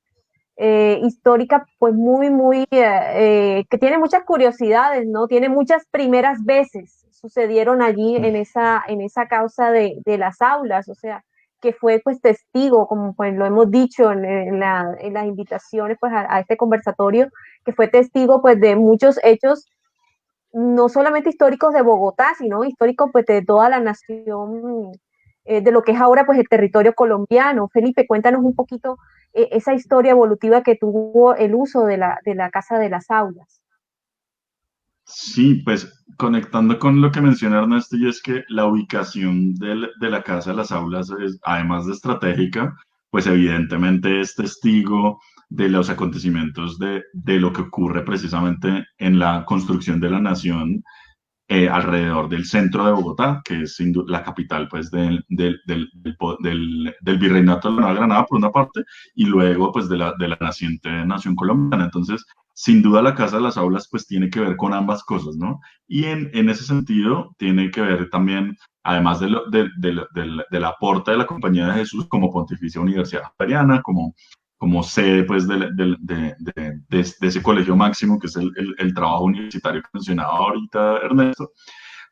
histórica, pues que tiene muchas curiosidades, ¿no? Tiene muchas primeras veces sucedieron allí en esa causa de las aulas, o sea, que fue pues testigo, como pues lo hemos dicho en las invitaciones pues a este conversatorio, que fue testigo pues de muchos hechos, no solamente históricos de Bogotá, sino históricos pues de toda la nación, de lo que es ahora pues el territorio colombiano. Felipe, cuéntanos un poquito esa historia evolutiva que tuvo el uso de la Casa de las Aulas. Sí, pues conectando con lo que menciona Ernesto, y es que la ubicación de la Casa de las Aulas, es, además de estratégica, pues evidentemente es testigo de los acontecimientos de lo que ocurre precisamente en la construcción de la nación alrededor del centro de Bogotá, que es la capital pues del Virreinato de la Nueva Granada por una parte, y luego pues de la naciente nación colombiana. Entonces, sin duda la Casa de las Aulas pues tiene que ver con ambas cosas, ¿no? Y en ese sentido tiene que ver también, además del aporte de la Compañía de Jesús como Pontificia Universidad Javeriana, como sede pues de ese colegio máximo, que es el trabajo universitario que mencionaba ahorita Ernesto,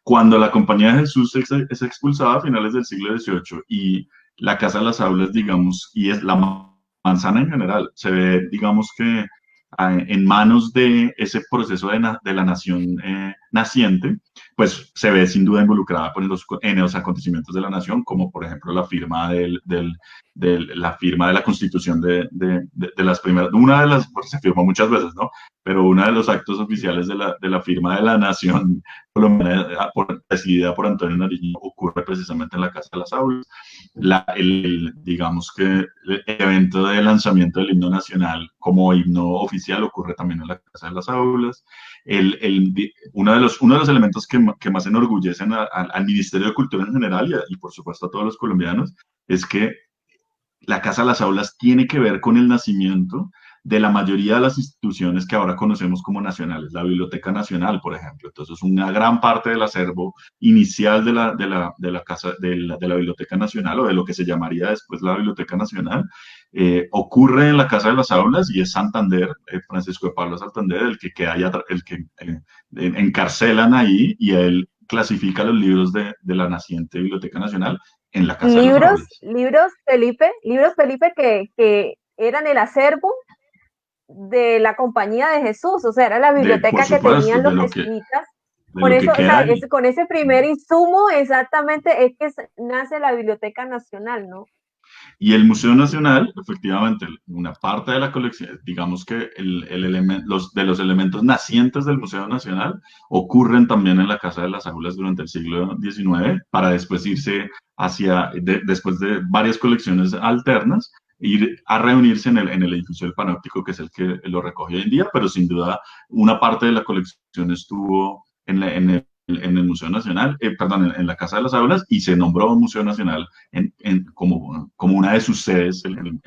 cuando la Compañía de Jesús es expulsada a finales del siglo XVIII y la Casa de las Aulas, digamos, y es la manzana en general, se ve, digamos que en manos de ese proceso de la nación naciente, pues se ve sin duda involucrada pues, en los acontecimientos de la nación, como por ejemplo la firma la firma de la Constitución de las primeras, una de las, pues, se firmó muchas veces, ¿no? Pero uno de los actos oficiales de la firma de la nación colombiana, presidida por Antonio Nariño, ocurre precisamente en la Casa de las Aulas. Digamos que el evento de lanzamiento del himno nacional como himno oficial ocurre también en la Casa de las Aulas. Uno de los elementos que más enorgullecen al Ministerio de Cultura en general y por supuesto a todos los colombianos es que la Casa de las Aulas tiene que ver con el nacimiento de la mayoría de las instituciones que ahora conocemos como nacionales, la Biblioteca Nacional, por ejemplo. Entonces, una gran parte del acervo inicial de la Biblioteca Nacional, o de lo que se llamaría después la Biblioteca Nacional, ocurre en la Casa de las Aulas, y es Santander, Francisco de Pablo Santander, el que encarcelan ahí, y él clasifica los libros de la naciente Biblioteca Nacional en la Casa de las Aulas. Libros, Felipe, que eran el acervo de la Compañía de Jesús, o sea, era la biblioteca que tenían los jesuitas. Con eso, o sea, con ese primer insumo, exactamente, es que nace la Biblioteca Nacional, ¿no? Y el Museo Nacional, efectivamente, una parte de la colección, digamos que de los elementos nacientes del Museo Nacional ocurren también en la Casa de las Aulas durante el siglo XIX, para después irse después de varias colecciones alternas, ir a reunirse en el edificio del Panóptico, que es el que lo recoge hoy en día, pero sin duda una parte de la colección estuvo en el Museo Nacional, perdón, en la Casa de las Aulas, y se nombró Museo Nacional como una de sus sedes en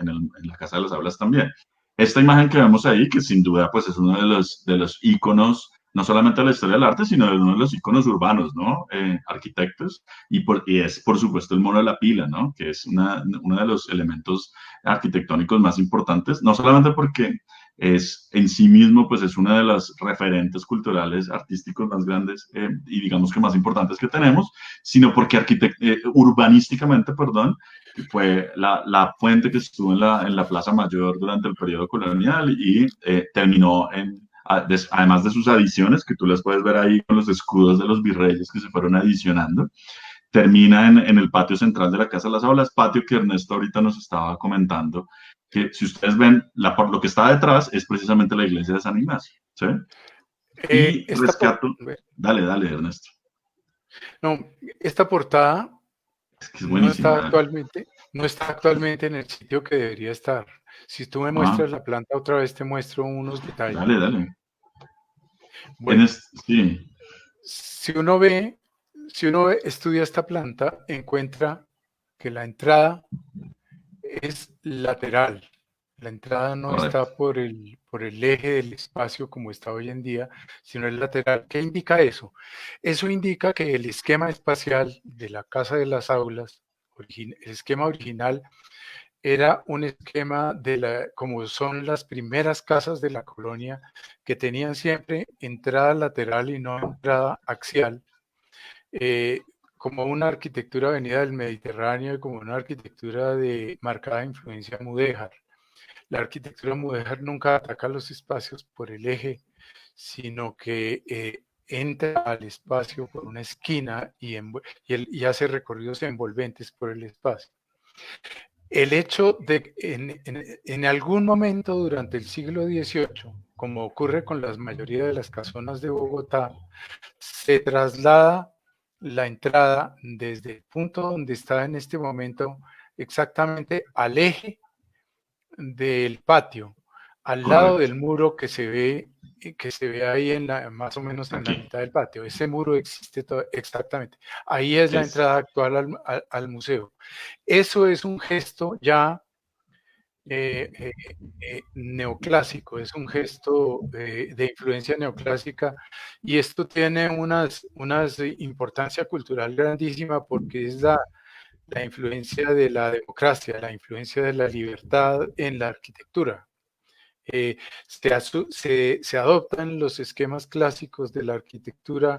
la Casa de las Aulas también. Esta imagen que vemos ahí, que sin duda pues es uno de los íconos, no solamente de la historia del arte, sino de uno de los íconos urbanos, ¿no? Arquitectos, y es por supuesto el Mono de la Pila, ¿no? Que es uno de los elementos arquitectónicos más importantes, no solamente porque es en sí mismo, pues es una de las referentes culturales, artísticos más grandes y digamos que más importantes que tenemos, sino porque urbanísticamente, perdón, fue la fuente que estuvo en la Plaza Mayor durante el periodo colonial y terminó además de sus adiciones, que tú las puedes ver ahí con los escudos de los virreyes que se fueron adicionando, termina en el patio central de la Casa de las Aulas, patio que Ernesto ahorita nos estaba comentando, que si ustedes ven, lo que está detrás es precisamente la iglesia de San Ignacio, ¿sí? Y rescato... Dale, Ernesto. No, esta portada es que es buenísima, no está actualmente en el sitio que debería estar. Si tú me muestras la planta otra vez, te muestro unos detalles. Dale. Bueno, sí. Si uno estudia esta planta, encuentra que la entrada es lateral. La entrada no Correcto. está por el eje del espacio como está hoy en día, sino es lateral. ¿Qué indica eso? Eso indica que el esquema espacial de la Casa de las Aulas, el esquema original, era un esquema como son las primeras casas de la colonia, que tenían siempre entrada lateral y no entrada axial, eh, como una arquitectura venida del Mediterráneo y como una arquitectura de marcada influencia mudéjar. La arquitectura mudéjar nunca ataca los espacios por el eje, sino que entra al espacio por una esquina y hace recorridos envolventes por el espacio. El hecho de que en algún momento durante el siglo XVIII, como ocurre con la mayoría de las casonas de Bogotá, se traslada la entrada desde el punto donde está en este momento exactamente al eje del patio, al lado del Correcto. muro que se ve ahí más o menos en la Aquí. mitad del patio. Ese muro existe exactamente. Ahí es la Es, entrada actual al museo. Eso es un gesto ya eh, eh, neoclásico, es un gesto de influencia neoclásica, y esto tiene una importancia cultural grandísima porque es la influencia de la democracia, la influencia de la libertad en la arquitectura. Se adoptan los esquemas clásicos de la arquitectura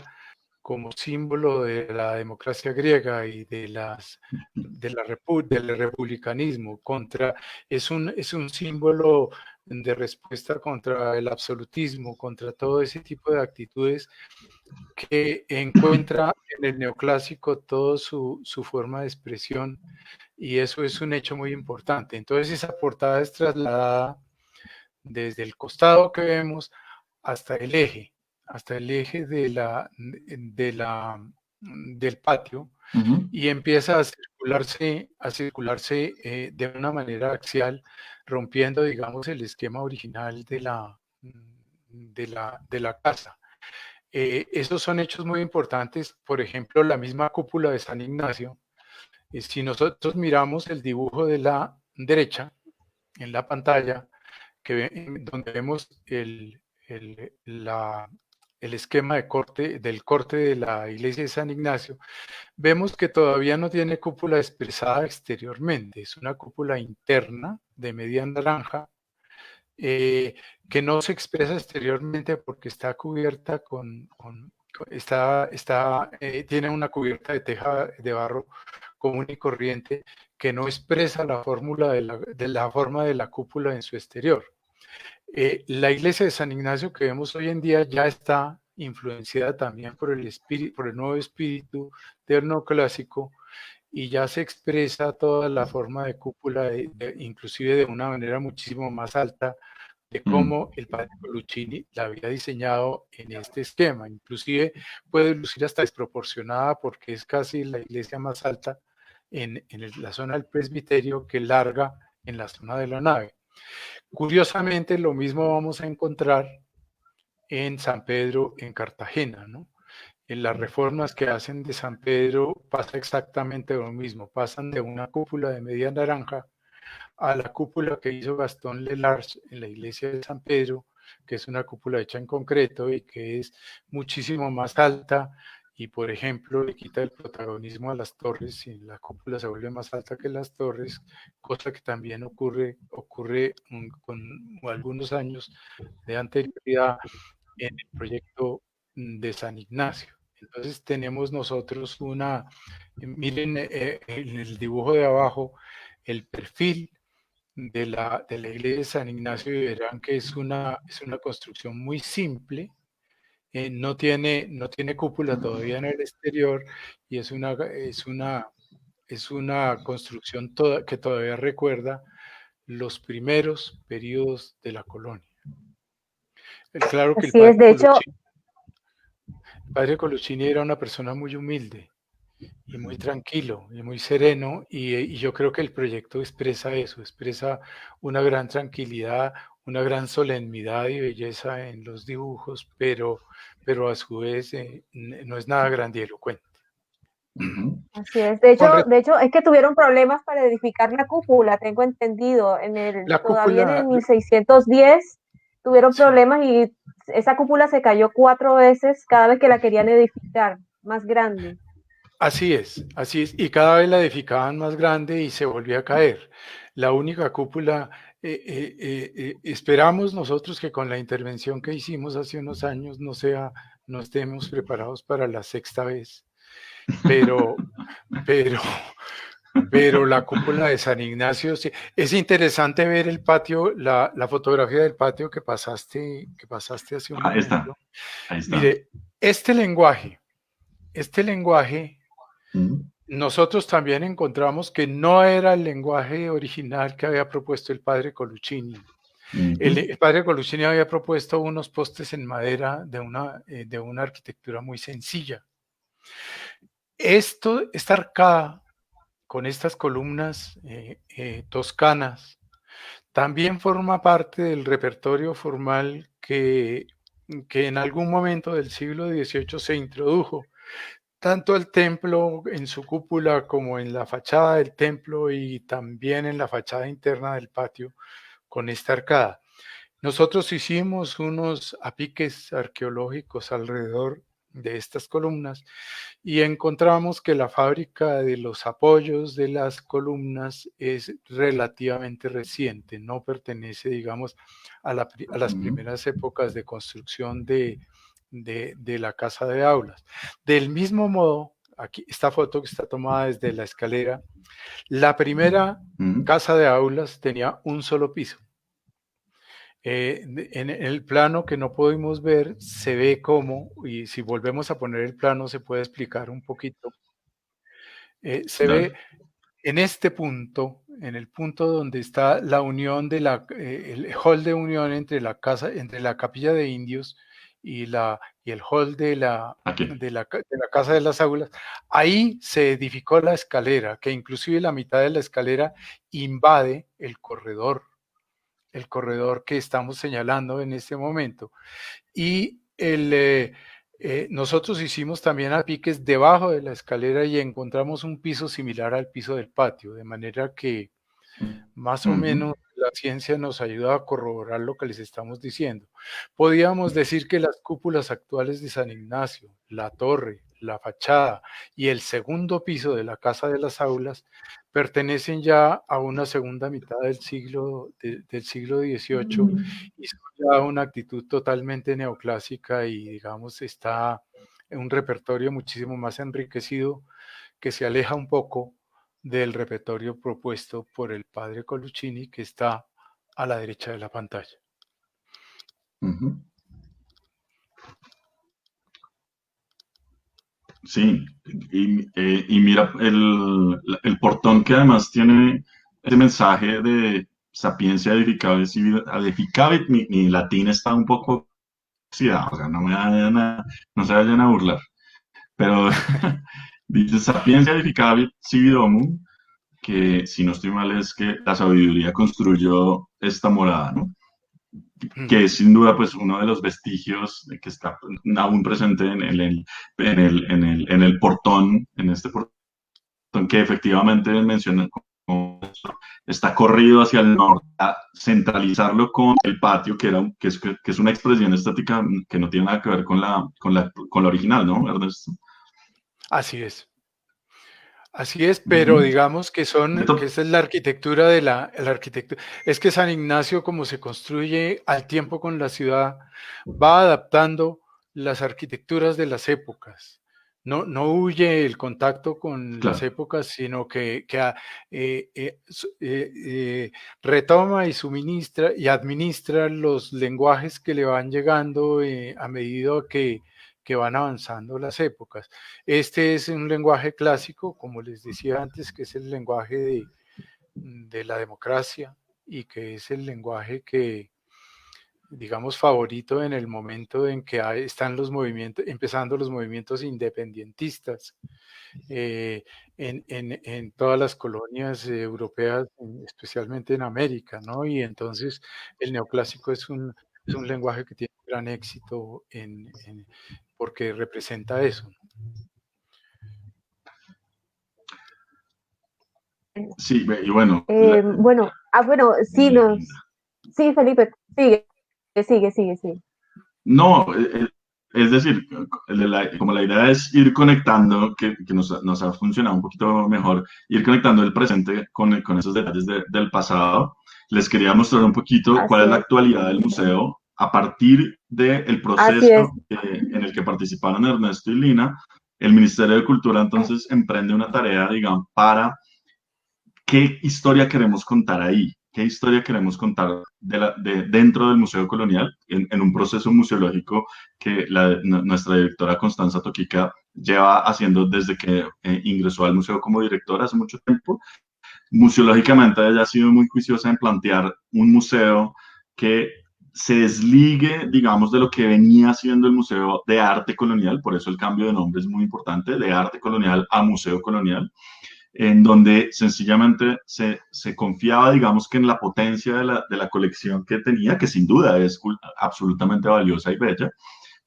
como símbolo de la democracia griega y del republicanismo. Es un símbolo de respuesta contra el absolutismo, contra todo ese tipo de actitudes que encuentra en el neoclásico toda su forma de expresión, y eso es un hecho muy importante. Entonces esa portada es trasladada desde el costado que vemos hasta el eje del patio, ujú. y empieza a circularse de una manera axial, rompiendo, digamos, el esquema original de la casa. Esos son hechos muy importantes. Por ejemplo, la misma cúpula de San Ignacio. Si nosotros miramos el dibujo de la derecha en la pantalla, donde vemos el esquema del corte de la iglesia de San Ignacio, vemos que todavía no tiene cúpula expresada exteriormente. Es una cúpula interna de media naranja, que no se expresa exteriormente porque está cubierta tiene una cubierta de teja de barro común y corriente, que no expresa la fórmula de la forma de la cúpula en su exterior. La iglesia de San Ignacio que vemos hoy en día ya está influenciada también por el nuevo espíritu del neoclásico, y ya se expresa toda la forma de cúpula, inclusive de una manera muchísimo más alta de Mm. cómo el padre Coluccini la había diseñado en este esquema. Inclusive puede lucir hasta desproporcionada porque es casi la iglesia más alta en la zona del presbiterio que larga en la zona de la nave. Curiosamente, lo mismo vamos a encontrar en San Pedro en Cartagena, ¿no? En las reformas que hacen de San Pedro pasa exactamente lo mismo. Pasan de una cúpula de media naranja a la cúpula que hizo Gastón Lelars en la iglesia de San Pedro, que es una cúpula hecha en concreto y que es muchísimo más alta, y por ejemplo le quita el protagonismo a las torres y la cúpula se vuelve más alta que las torres, cosa que también ocurre con algunos años de anterioridad en el proyecto de San Ignacio. Entonces tenemos nosotros miren en el dibujo de abajo el perfil de la iglesia de San Ignacio, y verán que es una construcción muy simple. No tiene cúpula todavía en el exterior, y es una construcción que todavía recuerda los primeros periodos de la colonia. Claro que el Así es, padre de hecho, Coluccini era una persona muy humilde y muy tranquilo y muy sereno, y yo creo que el proyecto expresa eso, expresa una gran tranquilidad, una gran solemnidad y belleza en los dibujos, pero a su vez no es nada grandilocuente. Ujú. Así es. Con re- De hecho, es que tuvieron problemas para edificar la cúpula, tengo entendido. la Todavía en cúpula, el 1610 tuvieron sí, problemas y esa cúpula se cayó 4 veces cada vez que la querían edificar, más grande. así es, y cada vez la edificaban más grande y se volvía a caer. La única cúpula, esperamos nosotros que con la intervención que hicimos hace unos años no estemos preparados para la sexta vez, pero, pero, pero la cúpula de San Ignacio, sí, es interesante ver el patio, la fotografía del patio que pasaste hace un Ahí está, momento. ahí está. Mire, este lenguaje, este lenguaje Ujú, nosotros también encontramos que no era el lenguaje original que había propuesto el padre Coluccini. ujú, El padre Coluccini había propuesto unos postes en madera de una arquitectura muy sencilla. Esta arcada con estas columnas toscanas también forma parte del repertorio formal que en algún momento del siglo XVIII se introdujo tanto el templo en su cúpula como en la fachada del templo y también en la fachada interna del patio con esta arcada. Nosotros hicimos unos apiques arqueológicos alrededor de estas columnas y encontramos que la fábrica de los apoyos de las columnas es relativamente reciente, no pertenece, digamos, a las ujú. primeras épocas de construcción de la casa de aulas. Del mismo modo, aquí esta foto que está tomada desde la escalera, la primera Ujú. casa de aulas tenía un solo piso. En el plano que no pudimos ver, se ve cómo, y si volvemos a poner el plano se puede explicar un poquito, se ve Dale. en este punto, en el punto donde está la unión el hall de unión entre entre la capilla de indios y el hall Aquí. de la casa de las aulas, ahí se edificó la escalera, que inclusive la mitad de la escalera invade el corredor que estamos señalando en este momento. Y nosotros hicimos también a piques debajo de la escalera y encontramos un piso similar al piso del patio, de manera que más o Ujú, menos la ciencia nos ayuda a corroborar lo que les estamos diciendo. Podríamos decir que las cúpulas actuales de San Ignacio, la torre, la fachada y el segundo piso de la Casa de las Aulas pertenecen ya a una segunda mitad del siglo XVIII y son ya una actitud totalmente neoclásica y digamos está en un repertorio muchísimo más enriquecido que se aleja un poco del repertorio propuesto por el padre Coluccini, que está a la derecha de la pantalla. ujú. Sí, y mira el portón que además tiene ese mensaje de sapiencia edificabit, mi latín está un poco oxidado, o sea, no se vayan a burlar, pero dice sapiencia edificabit sibi domum, que si no estoy mal es que la sabiduría construyó esta morada, ¿no? Que es sin duda pues uno de los vestigios que está aún presente en el portón, en este portón que efectivamente menciona como está corrido hacia el norte, a centralizarlo con el patio, que es una expresión estética que no tiene nada que ver con la original, ¿no, Ernesto? Así es. Así es, pero Ujú. digamos que esa es la arquitectura la arquitectura. Es que San Ignacio, como se construye al tiempo con la ciudad, va adaptando las arquitecturas de las épocas. No huye el contacto con las Claro. épocas, sino eh, eh, su- eh, eh, retoma y suministra y administra los lenguajes que le van llegando a medida que van avanzando las épocas. Este es un lenguaje clásico, como les decía antes, que es el lenguaje de la democracia y que es el lenguaje que, digamos, favorito en el momento en que están los movimientos, empezando los movimientos independentistas en todas las colonias europeas, especialmente en América, ¿no? Y entonces el neoclásico es un lenguaje que tiene gran éxito porque representa eso. Sí, y bueno, Bueno, bueno, sí, sí, Felipe, sigue. no, es decir, como la idea es ir conectando, que nos ha funcionado un poquito mejor, ir conectando el presente con esos detalles del pasado, les quería mostrar un poquito cuál Así es la es, actualidad del museo a partir del así es. proceso en el que participaron Ernesto y Lina. El Ministerio de Cultura entonces emprende una tarea, digamos, para qué historia queremos contar ahí, qué historia queremos contar dentro del Museo Colonial, en un proceso museológico que nuestra directora Constanza Toquica lleva haciendo desde que ingresó al museo como directora hace mucho tiempo. Museológicamente ella ha sido muy juiciosa en plantear un museo que se desligue, digamos, de lo que venía siendo el Museo de Arte Colonial, por eso el cambio de nombre es muy importante, de Arte Colonial a Museo Colonial, en donde sencillamente se confiaba, digamos, que en la potencia de la colección que tenía, que sin duda es absolutamente valiosa y bella,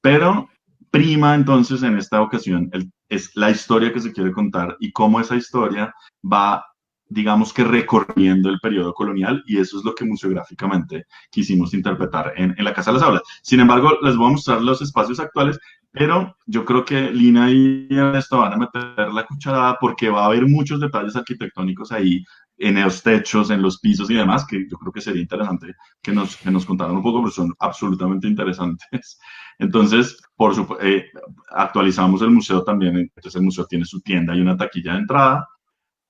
pero prima entonces en esta ocasión es la historia que se quiere contar y cómo esa historia va, digamos que recorriendo el periodo colonial, y eso es lo que museográficamente quisimos interpretar en la Casa de las Aulas. Sin embargo, les voy a mostrar los espacios actuales, pero yo creo que Lina y Ernesto van a meter la cucharada porque va a haber muchos detalles arquitectónicos ahí en los techos, en los pisos y demás, que yo creo que sería interesante que nos contaran un poco, porque son absolutamente interesantes. Entonces, actualizamos el museo también. Entonces, el museo tiene su tienda y una taquilla de entrada.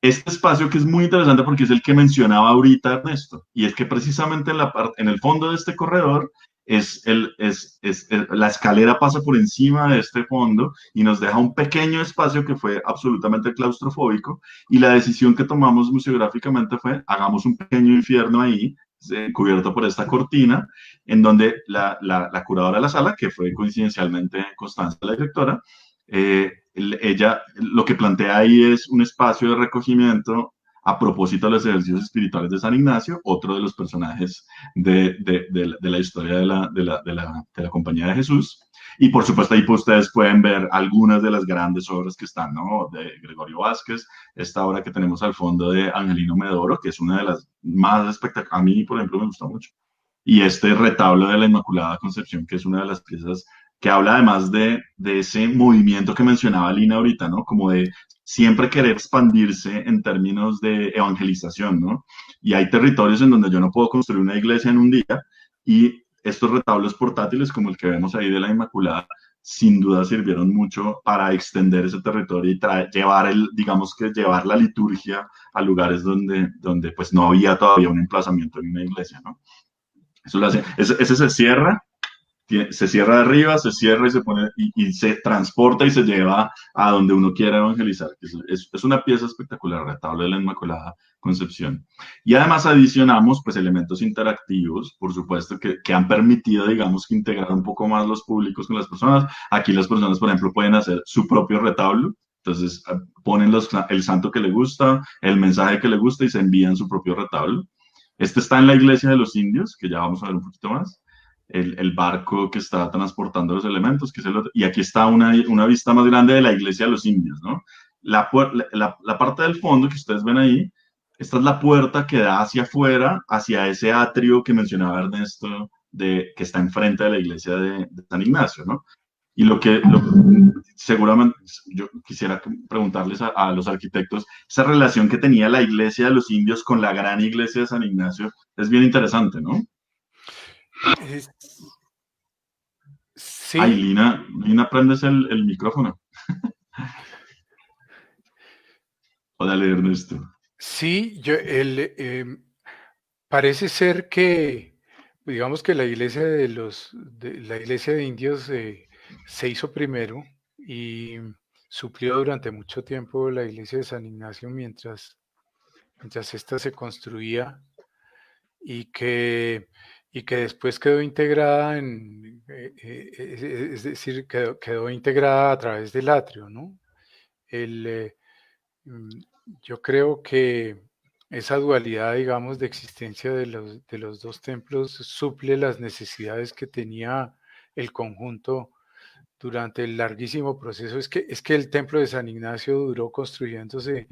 Este espacio que es muy interesante porque es el que mencionaba ahorita Ernesto, y es que precisamente en el fondo de este corredor la escalera pasa por encima de este fondo y nos deja un pequeño espacio que fue absolutamente claustrofóbico, y la decisión que tomamos museográficamente fue hagamos un pequeño infierno ahí, cubierto por esta cortina, en donde la curadora de la sala, que fue coincidencialmente Constanza, la directora, ella lo que plantea ahí es un espacio de recogimiento a propósito de los ejercicios espirituales de San Ignacio, otro de los personajes de la historia de la Compañía de Jesús. Y por supuesto ahí pues, ustedes pueden ver algunas de las grandes obras que están, ¿no? De Gregorio Vázquez, esta obra que tenemos al fondo de Angelino Medoro, que es una de las más espectaculares, a mí por ejemplo me gusta mucho, y este retablo de la Inmaculada Concepción, que es una de las piezas que habla además de ese movimiento que mencionaba Lina ahorita, ¿no? Como de siempre querer expandirse en términos de evangelización, ¿no? Y hay territorios en donde yo no puedo construir una iglesia en un día, y estos retablos portátiles como el que vemos ahí de la Inmaculada, sin duda sirvieron mucho para extender ese territorio y digamos que llevar la liturgia a lugares donde pues no había todavía un emplazamiento en una iglesia, ¿no? Eso lo hace, ese se cierra de arriba, se cierra y se pone y se transporta y se lleva a donde uno quiera evangelizar. Es una pieza espectacular, retablo de la Inmaculada Concepción. Y además adicionamos pues elementos interactivos, por supuesto, que han permitido, digamos, que integrar un poco más los públicos con las personas. Aquí las personas, por ejemplo, pueden hacer su propio retablo. Entonces ponen el santo que le gusta, el mensaje que le gusta y se envían su propio retablo. Este está en la iglesia de los indios, que ya vamos a ver un poquito más. El barco que está transportando los elementos, que es y aquí está una vista más grande de la iglesia de los indios, ¿no? La parte del fondo que ustedes ven ahí, esta es la puerta que da hacia afuera, hacia ese atrio que mencionaba Ernesto, que está enfrente de la iglesia de San Ignacio, ¿no? Y seguramente yo quisiera preguntarles a los arquitectos, esa relación que tenía la iglesia de los indios con la gran iglesia de San Ignacio es bien interesante, ¿no? Ay, Sí, Lina, prendes el micrófono. O dale, Ernesto. sí, parece ser que, digamos que la iglesia la iglesia de indios se hizo primero y suplió durante mucho tiempo la iglesia de San Ignacio mientras ésta se construía, y que después quedó integrada es decir, quedó integrada a través del atrio, ¿no? El, eh, mm, yo creo que esa dualidad, digamos, de existencia de los dos templos suple las necesidades que tenía el conjunto durante el larguísimo proceso. Es que el templo de San Ignacio duró construyéndose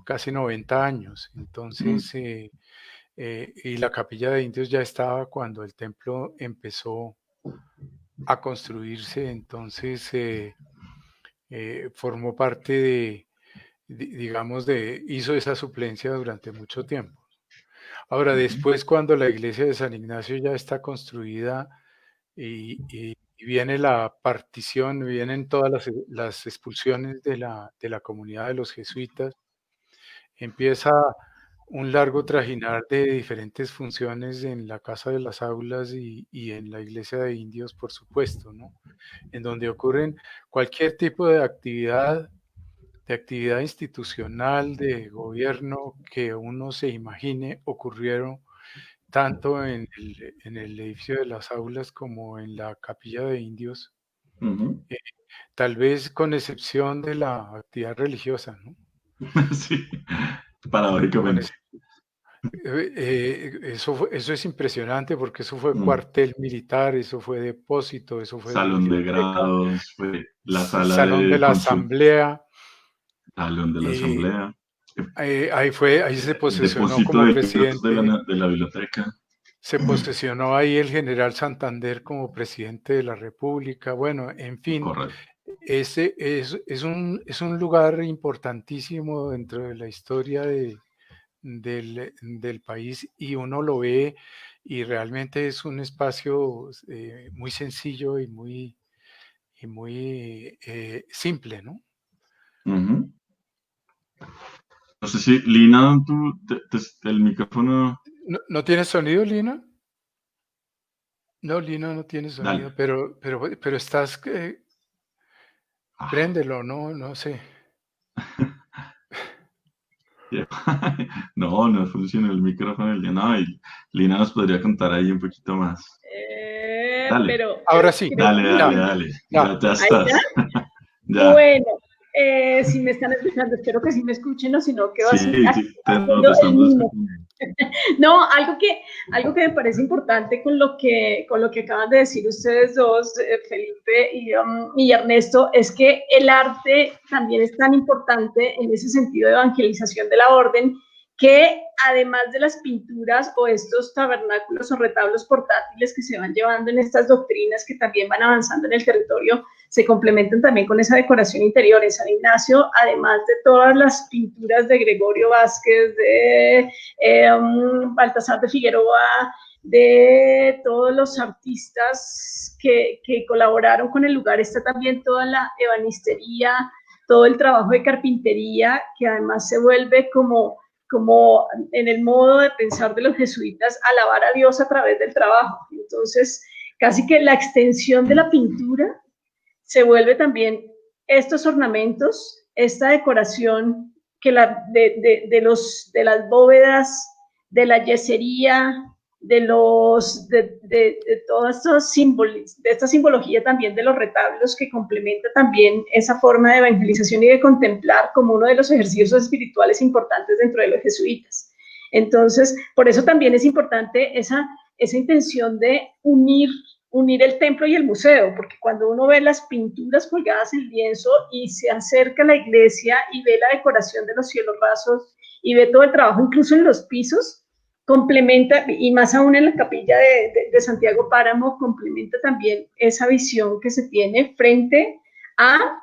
casi 90 años. Entonces, y la capilla de indios ya estaba cuando el templo empezó a construirse. Entonces, formó parte digamos, hizo esa suplencia durante mucho tiempo. Ahora, después, cuando la iglesia de San Ignacio ya está construida y viene la partición, vienen todas las expulsiones de la comunidad de los jesuitas, empieza un largo trajinar de diferentes funciones en la Casa de las Aulas y en la iglesia de indios, por supuesto, ¿no? En donde ocurren cualquier tipo de actividad institucional, de gobierno que uno se imagine, ocurrieron tanto en el edificio de las aulas como en la capilla de indios, tal vez con excepción de la actividad religiosa, ¿no? Sí, paradójicamente. Eso es impresionante porque eso fue Mm. cuartel militar, eso fue depósito, eso fue Salón de biblioteca, grados, fue la sala salón de la consulta, asamblea. salón de la asamblea, Ahí se posesionó depósito como de libros presidente. de la biblioteca. Se posesionó ahí el general Santander como presidente de la República. Bueno, en fin, Correcto. ese es un lugar importantísimo dentro de la historia del país, y uno lo ve y realmente es un espacio muy sencillo y muy simple, ¿no? No sé si, Lina, el micrófono. ¿No tienes sonido, Lina? No, Lina no tiene sonido, Dale. pero estás... préndelo, no sé. No funciona el micrófono. No, y Lina nos podría contar ahí un poquito más. Dale. Pero Ahora sí. Dale. Ya. Ya estás. Ya. Bueno, si me están escuchando, espero que sí me escuchen, o si no, quedo así. Te estamos escuchando. No, algo que me parece importante con lo que acaban de decir ustedes dos, Felipe y Ernesto, es que el arte también es tan importante en ese sentido de evangelización de la orden, que además de las pinturas o estos tabernáculos o retablos portátiles que se van llevando en estas doctrinas que también van avanzando en el territorio, se complementan también con esa decoración interior. En San Ignacio, además de todas las pinturas de Gregorio Vázquez, de Baltasar de Figueroa, de todos los artistas que colaboraron con el lugar, está también toda la ebanistería, todo el trabajo de carpintería, que además se vuelve como en el modo de pensar de los jesuitas, alabar a Dios a través del trabajo. Entonces, casi que la extensión de la pintura se vuelve también estos ornamentos, esta decoración que de las bóvedas, de la yesería, de todos estos símbolos, de esta simbología también de los retablos, que complementa también esa forma de evangelización y de contemplar como uno de los ejercicios espirituales importantes dentro de los jesuitas. Entonces, por eso también es importante esa intención de unir el templo y el museo, porque cuando uno ve las pinturas colgadas en lienzo y se acerca a la iglesia y ve la decoración de los cielos rasos y ve todo el trabajo, incluso en los pisos, complementa, y más aún en la capilla de Santiago Páramo, complementa también esa visión que se tiene frente a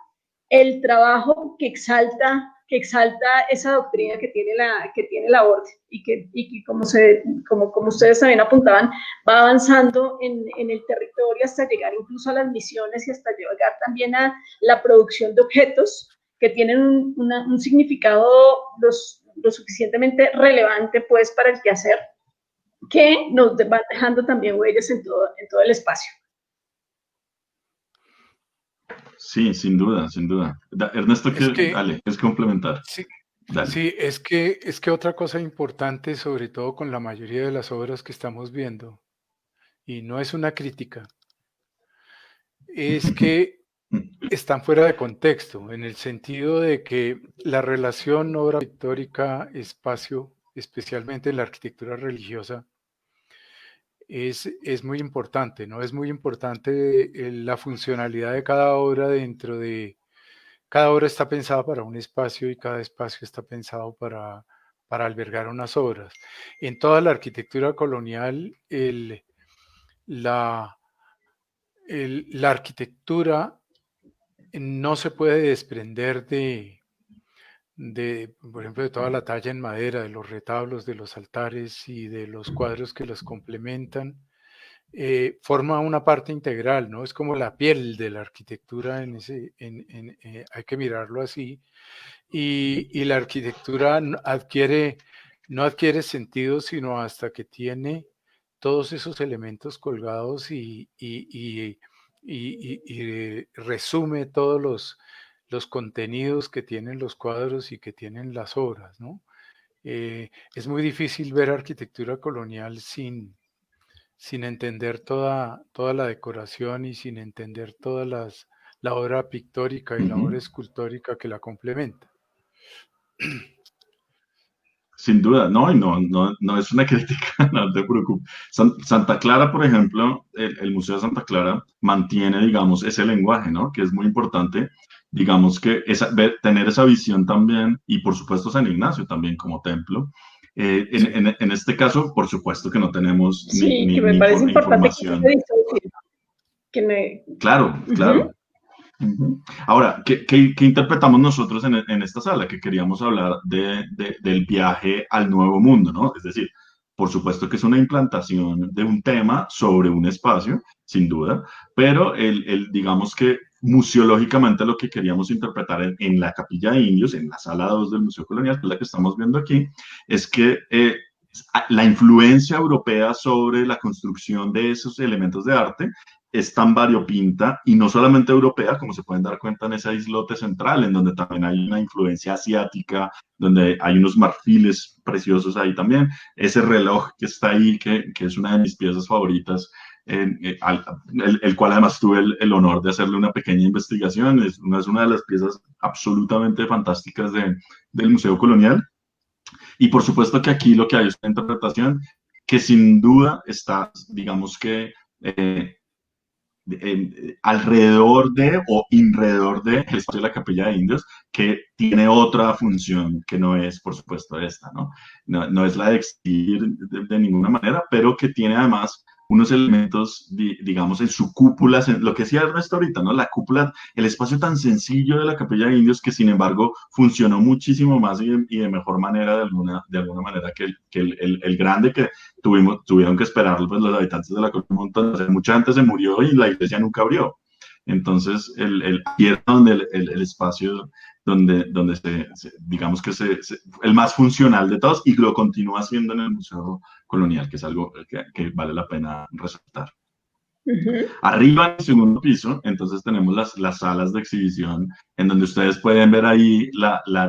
el trabajo que exalta esa doctrina que tiene la orden, y que como ustedes también apuntaban, va avanzando en el territorio hasta llegar incluso a las misiones y hasta llegar también a la producción de objetos que tienen un significado lo suficientemente relevante, pues, para el quehacer, que nos van dejando también huellas en todo el espacio. Sí, sin duda. Ernesto, dale, es complementar. Sí, dale. Sí, es que otra cosa importante, sobre todo con la mayoría de las obras que estamos viendo, y no es una crítica, es que están fuera de contexto, en el sentido de que la relación obra pictórica-espacio, especialmente en la arquitectura religiosa, es muy importante, ¿no? Es muy importante la funcionalidad de cada obra dentro de... Cada obra está pensada para un espacio y cada espacio está pensado para albergar unas obras. En toda la arquitectura colonial, la, la arquitectura no se puede desprender por ejemplo, de toda la talla en madera, de los retablos, de los altares y de los cuadros que los complementan. Forma una parte integral, ¿no? Es como la piel de la arquitectura, hay que mirarlo así. Y la arquitectura no adquiere sentido sino hasta que tiene todos esos elementos colgados y resume todos los contenidos que tienen los cuadros y que tienen las obras, ¿no? Es muy difícil ver arquitectura colonial sin entender toda la decoración y sin entender la obra pictórica y la obra escultórica que la complementa. Sin duda, no, y no es una crítica, no te preocupes. Santa Clara, por ejemplo, el Museo de Santa Clara mantiene, digamos, ese lenguaje, ¿no? Que es muy importante, digamos, que tener esa visión también, y por supuesto San Ignacio también como templo. En este caso, por supuesto que no tenemos Sí, que me parece importante que no se información. disocie. Claro, claro. Ahora, ¿qué interpretamos nosotros en esta sala? Que queríamos hablar del viaje al nuevo mundo, ¿no? Es decir, por supuesto que es una implantación de un tema sobre un espacio, sin duda, pero digamos que museológicamente lo que queríamos interpretar en la Capilla de Indios, en la sala 2 del Museo Colonial, que es la que estamos viendo aquí, es que la influencia europea sobre la construcción de esos elementos de arte es tan variopinta y no solamente europea, como se pueden dar cuenta en ese islote central, en donde también hay una influencia asiática, donde hay unos marfiles preciosos ahí también, ese reloj que está ahí, que es una de mis piezas favoritas, el cual además tuve el honor de hacerle una pequeña investigación, es una de las piezas absolutamente fantásticas del Museo Colonial. Y por supuesto que aquí lo que hay es una interpretación que sin duda está, digamos que, alrededor de o alrededor del espacio de la Capilla de Indios, que tiene otra función que no es, por supuesto, esta, ¿no? No es la de exhibir de ninguna manera, pero que tiene además unos elementos, digamos, en su cúpula, lo que decía Ernesto ahorita, ¿no? La cúpula, el espacio tan sencillo de la Capilla de Indios que, sin embargo, funcionó muchísimo más y de mejor manera, de alguna manera, que el grande que tuvieron que esperar pues, los habitantes de la Corte Montaña. Mucha gente se murió y la iglesia nunca abrió. Entonces, aquí era donde el espacio donde digamos que el más funcional de todos y lo continúa haciendo en el Museo Colonial, que es algo que vale la pena resaltar. Arriba en el segundo piso, entonces tenemos las salas de exhibición en donde ustedes pueden ver ahí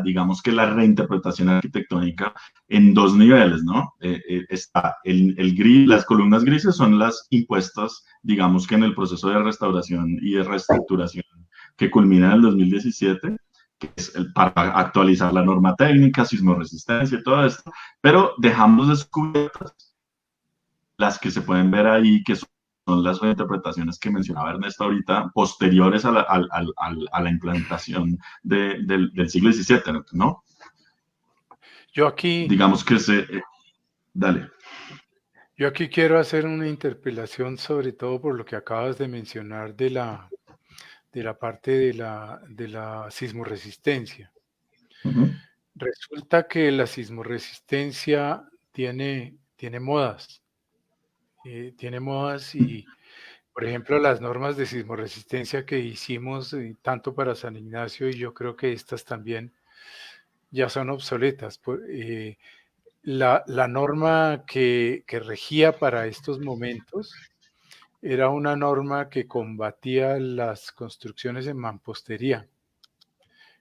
digamos que la reinterpretación arquitectónica en dos niveles, ¿no? Está el gris, las columnas grises son las impuestas, digamos que en el proceso de restauración y de reestructuración que culmina en el 2017, que es para actualizar la norma técnica, sismoresistencia y todo esto, pero dejamos descubiertas las que se pueden ver ahí, que son las reinterpretaciones que mencionaba Ernesto ahorita, posteriores a la implantación del siglo XVII, ¿no? Yo aquí, digamos que dale. Yo aquí quiero hacer una interpelación sobre todo por lo que acabas de mencionar de la parte de la sismoresistencia. Resulta que la sismoresistencia tiene modas. Tiene modas y, por ejemplo, las normas de sismoresistencia que hicimos tanto para San Ignacio y yo creo que estas también ya son obsoletas. La norma que regía para estos momentos era una norma que combatía las construcciones en mampostería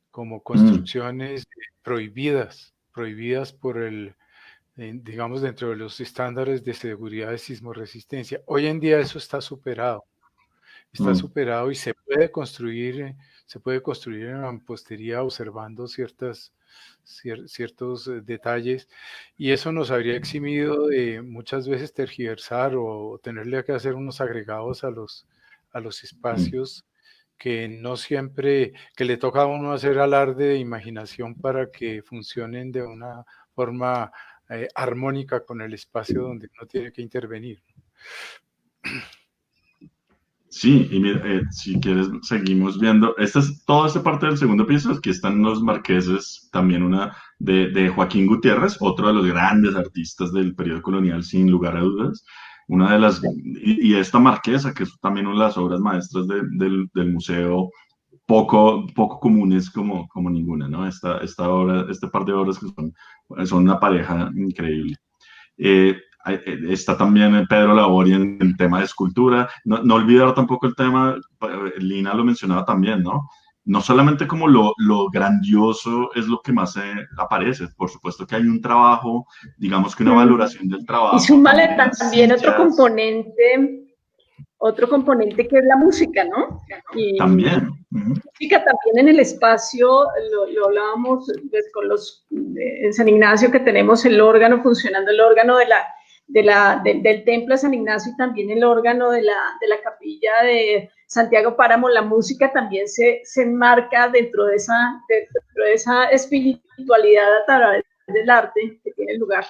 como construcciones prohibidas por digamos, dentro de los estándares de seguridad de sismoresistencia. Hoy en día eso está superado. está superado y se puede construir en mampostería observando ciertos detalles, y eso nos habría eximido de muchas veces tergiversar o tenerle que hacer unos agregados a los espacios que no siempre, que le toca a uno hacer alarde de imaginación para que funcionen de una forma armónica con el espacio donde uno tiene que intervenir. Sí, y mira, si quieres, seguimos viendo. Toda esta parte del segundo piso. Aquí están los marqueses, también una de Joaquín Gutiérrez, otro de los grandes artistas del periodo colonial, sin lugar a dudas. Una de las, y esta marquesa, que es también una de las obras maestras del museo, poco comunes como ninguna, ¿no? Esta obra, este par de obras que son una pareja increíble. Está también Pedro Labori en el tema de escultura. No olvidar tampoco el tema, Lina lo mencionaba también, ¿no? No solamente como lo grandioso es lo que más aparece, por supuesto que hay un trabajo, digamos que una valoración del trabajo. Y súmale también otro componente que es la música, ¿no? Y también. Música también en el espacio, lo hablábamos pues, en San Ignacio, que tenemos el órgano funcionando, el órgano del templo de San Ignacio, y también el órgano de la capilla de Santiago Páramo. La música también se enmarca dentro de esa espiritualidad a través del arte que tiene lugar.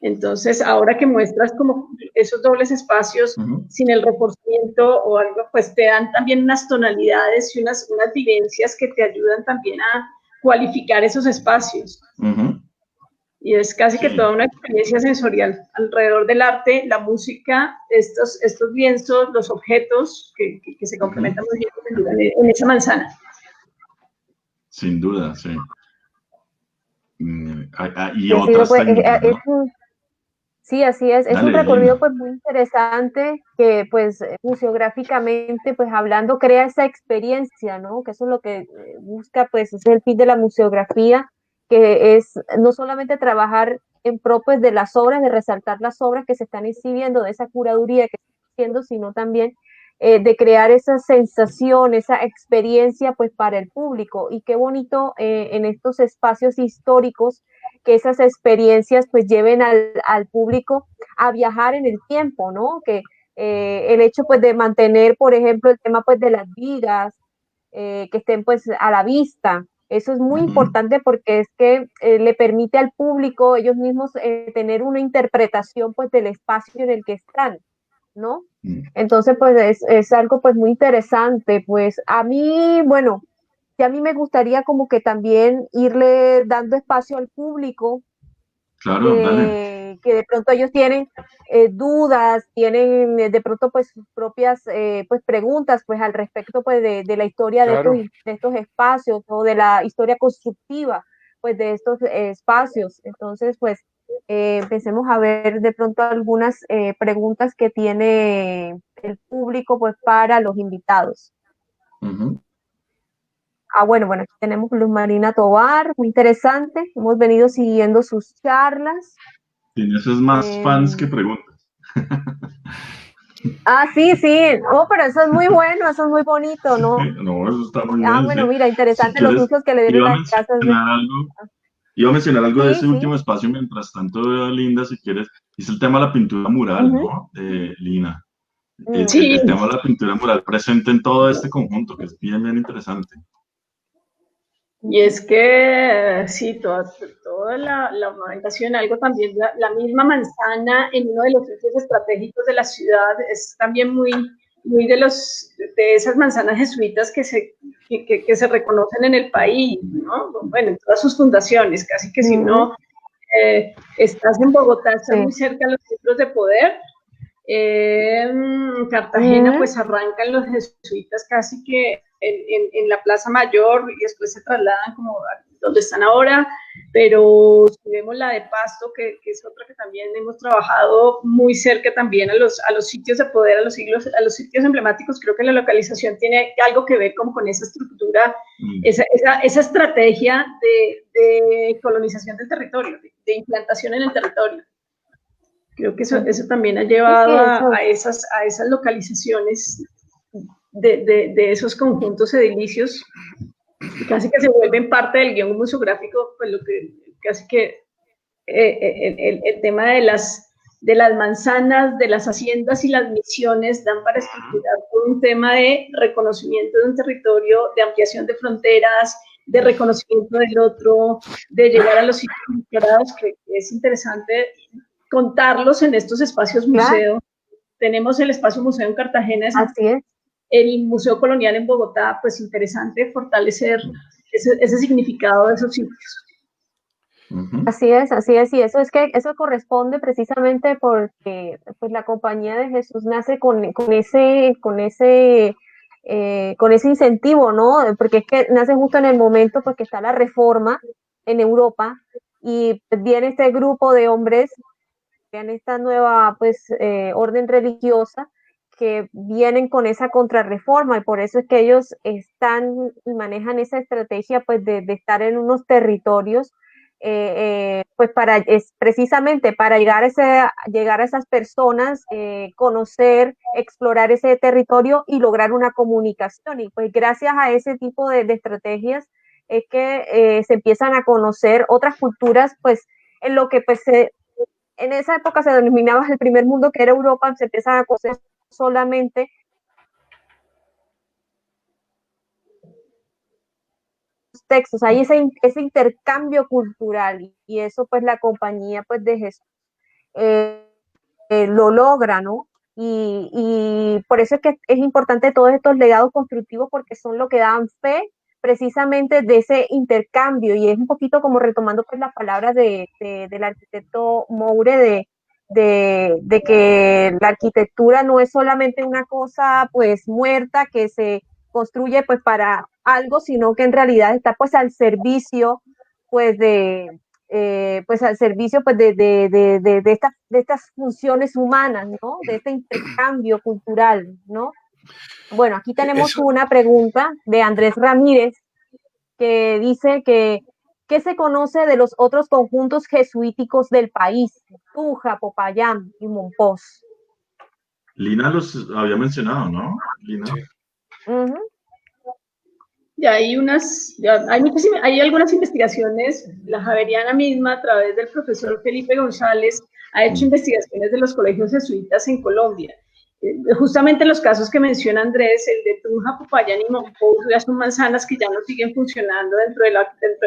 Entonces, ahora que muestras como esos dobles espacios sin el reforzamiento o algo, pues te dan también unas tonalidades y unas vivencias que te ayudan también a cualificar esos espacios. Y es casi que toda una experiencia sensorial alrededor del arte, la música, estos lienzos, los objetos que se complementan muy bien en esa manzana. Sin duda, sí. Y otras técnicas, ¿no? Sí, así es. Es un recorrido pues muy interesante que pues museográficamente pues hablando crea esa experiencia, ¿no? Que eso es lo que busca pues es el fin de la museografía, que es no solamente trabajar en pro pues de las obras, de resaltar las obras que se están exhibiendo, de esa curaduría que se está haciendo, sino también de crear esa sensación, esa experiencia pues para el público. Y qué bonito en estos espacios históricos que esas experiencias pues lleven al público a viajar en el tiempo, ¿no? Que el hecho pues de mantener, por ejemplo, el tema pues de las vigas, que estén pues a la vista, eso es muy importante porque es que le permite al público ellos mismos tener una interpretación pues del espacio en el que están, ¿no? Entonces pues es algo pues muy interesante, pues a mí, bueno, y a mí me gustaría como que también irle dando espacio al público, claro, dale. Que de pronto ellos tienen dudas, tienen de pronto pues sus propias pues preguntas pues al respecto pues de la historia Claro. de estos espacios o de la historia constructiva pues de estos espacios. Entonces pues empecemos a ver de pronto algunas preguntas que tiene el público pues para los invitados. Bueno, aquí tenemos Luz Marina Tovar, muy interesante. Hemos venido siguiendo sus charlas. Tienes más fans que preguntas. Sí. Pero eso es muy bueno, eso es muy bonito, ¿no? No, eso está muy bien. Bueno, mira, interesante los usos que le dieron las casas. Iba a mencionar algo de ese último espacio, mientras tanto, Linda, si quieres, es el tema de la pintura mural, ¿no? Lina. El tema de la pintura mural presente en todo este conjunto, que es bien interesante. Y es que, sí, toda la ornamentación, algo también, la misma manzana en uno de los sitios estratégicos de la ciudad es también muy de esas manzanas jesuitas que se reconocen en el país, ¿no? Bueno, en todas sus fundaciones, casi que si uno estás en Bogotá, estás muy cerca de los centros de poder. En Cartagena, pues arrancan los jesuitas casi que en la Plaza Mayor y después se trasladan como a donde están ahora, pero si vemos la de Pasto, que es otra que también hemos trabajado muy cerca también a los sitios de poder, a los sitios emblemáticos. Creo que la localización tiene algo que ver como con esa estructura, esa estrategia de colonización del territorio, de implantación en el territorio. Creo que eso también ha llevado a esas localizaciones de esos conjuntos edilicios, casi que se vuelven parte del guión museográfico, pues lo que casi que el tema de las manzanas, de las haciendas y las misiones dan para estructurar todo un tema de reconocimiento de un territorio, de ampliación de fronteras, de reconocimiento del otro, de llegar a los sitios explorados, que es interesante contarlos en estos espacios museo. Tenemos el espacio museo en Cartagena, así es. El Museo Colonial en Bogotá, pues interesante fortalecer ese significado de esos sitios. Así es, y eso es que eso corresponde precisamente porque pues la Compañía de Jesús nace con ese incentivo, ¿no? Porque es que nace justo en el momento porque está la reforma en Europa y viene este grupo de hombres en esta nueva pues orden religiosa que vienen con esa contrarreforma y por eso es que ellos están y manejan esa estrategia pues de estar en unos territorios pues precisamente para llegar a esas personas, conocer, explorar ese territorio y lograr una comunicación. Y pues gracias a ese tipo de estrategias es que se empiezan a conocer otras culturas, pues en lo que pues en esa época se denominaba el primer mundo, que era Europa, se empiezan a conocer solamente textos, hay ese intercambio cultural y eso pues la Compañía pues de Jesús lo logra, ¿no? Y por eso es que es importante todos estos legados constructivos porque son lo que dan fe precisamente de ese intercambio y es un poquito como retomando pues las palabras del arquitecto Moure de que la arquitectura no es solamente una cosa pues muerta que se construye pues para algo, sino que en realidad está pues al servicio pues pues al servicio pues de estas funciones humanas, ¿no? De este intercambio cultural, ¿no? Bueno, aquí tenemos una pregunta de Andrés Ramírez que dice que ¿qué se conoce de los otros conjuntos jesuíticos del país? Tunja, Popayán y Mompox. Lina los había mencionado, ¿no? Lina. Sí. Ya hay hay algunas investigaciones, la Javeriana misma a través del profesor Felipe González ha hecho investigaciones de los colegios jesuitas en Colombia. Justamente los casos que menciona Andrés, el de Tunja, Popayán y Mompox, ya son manzanas que ya no siguen funcionando dentro de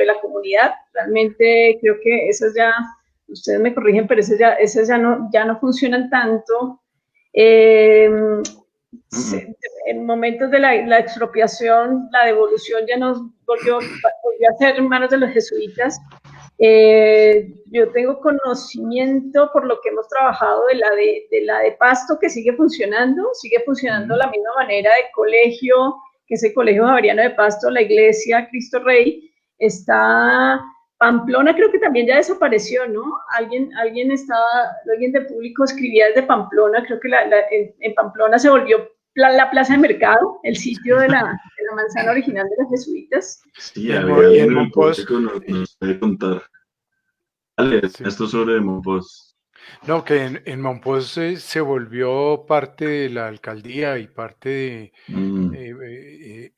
la comunidad. Realmente creo que esas ya, ustedes me corrigen, pero esas ya no funcionan tanto. En momentos de la expropiación, la devolución ya nos volvió a ser en manos de los jesuitas. Yo tengo conocimiento por lo que hemos trabajado de la de Pasto, que sigue funcionando de la misma manera de colegio, que es el Colegio Javeriano de Pasto, la iglesia Cristo Rey. Está Pamplona, creo que también ya desapareció, ¿no? Alguien del público escribía desde Pamplona, creo que en Pamplona se volvió la plaza de mercado, el sitio de la manzana original de los jesuitas. Sí, había en el público nos puede contar. Dale, Sí. esto sobre Mompox. No, que en Mompox se volvió parte de la alcaldía y parte de...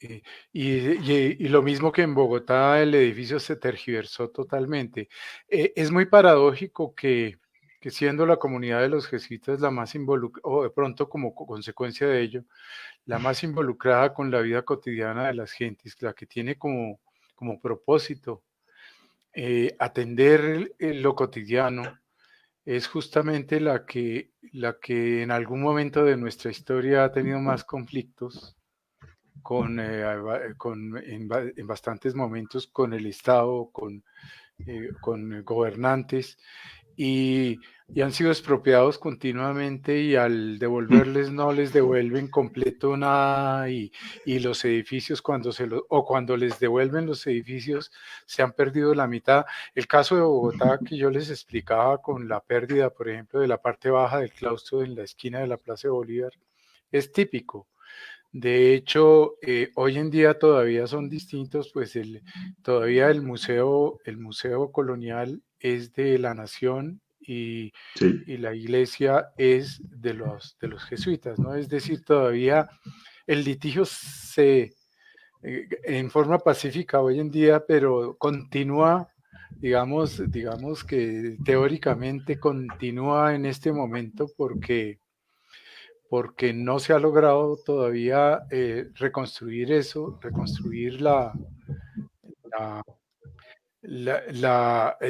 y lo mismo que en Bogotá, el edificio se tergiversó totalmente. Es muy paradójico que siendo la comunidad de los jesuitas la más involucrada, o de pronto como consecuencia de ello, la más involucrada con la vida cotidiana de las gentes, la que tiene como propósito atender lo cotidiano, es justamente la que en algún momento de nuestra historia ha tenido más conflictos en bastantes momentos con el Estado, con gobernantes, y han sido expropiados continuamente y al devolverles no les devuelven completo nada y los edificios cuando les devuelven los edificios se han perdido la mitad. El caso de Bogotá que yo les explicaba con la pérdida, por ejemplo, de la parte baja del claustro en la esquina de la Plaza de Bolívar, es típico. De hecho, hoy en día todavía son distintos, pues todavía el museo colonial es de la nación y la iglesia es de los jesuitas, ¿no? Es decir, todavía el litigio en forma pacífica hoy en día, pero continúa, digamos que teóricamente continúa en este momento porque no se ha logrado todavía reconstruir eso, reconstruir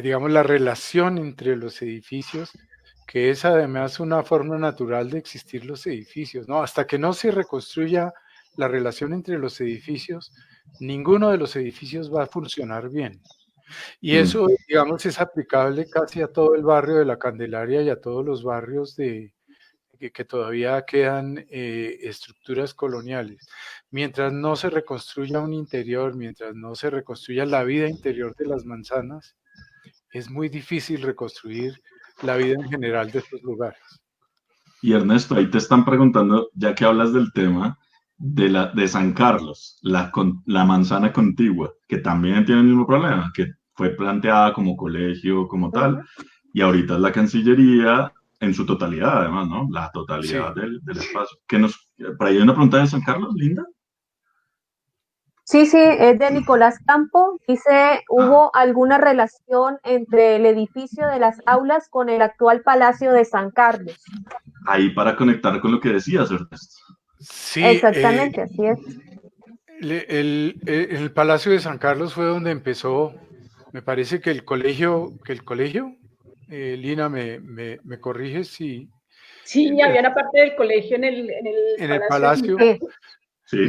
digamos, la relación entre los edificios, que es además una forma natural de existir los edificios, ¿no? Hasta que no se reconstruya la relación entre los edificios, ninguno de los edificios va a funcionar bien. Y eso, digamos, es aplicable casi a todo el barrio de la Candelaria y a todos los barrios que todavía quedan estructuras coloniales. Mientras no se reconstruya un interior, mientras no se reconstruya la vida interior de las manzanas, es muy difícil reconstruir la vida en general de estos lugares. Y Ernesto, ahí te están preguntando, ya que hablas del tema de San Carlos, la manzana contigua, que también tiene el mismo problema, que fue planteada como colegio, como tal, y ahorita es la Cancillería en su totalidad, además, ¿no? La totalidad Sí. del espacio. ¿Por ahí hay una pregunta de San Carlos, Linda? Sí, sí, es de Nicolás Campo. Dice, ¿hubo alguna relación entre el edificio de las aulas con el actual Palacio de San Carlos? Ahí para conectar con lo que decías, Ernesto. Sí, exactamente, así es. El Palacio de San Carlos fue donde empezó, me parece que el colegio, Lina, me corriges si... Sí, había una parte del colegio en el Palacio. Palacio, Sí.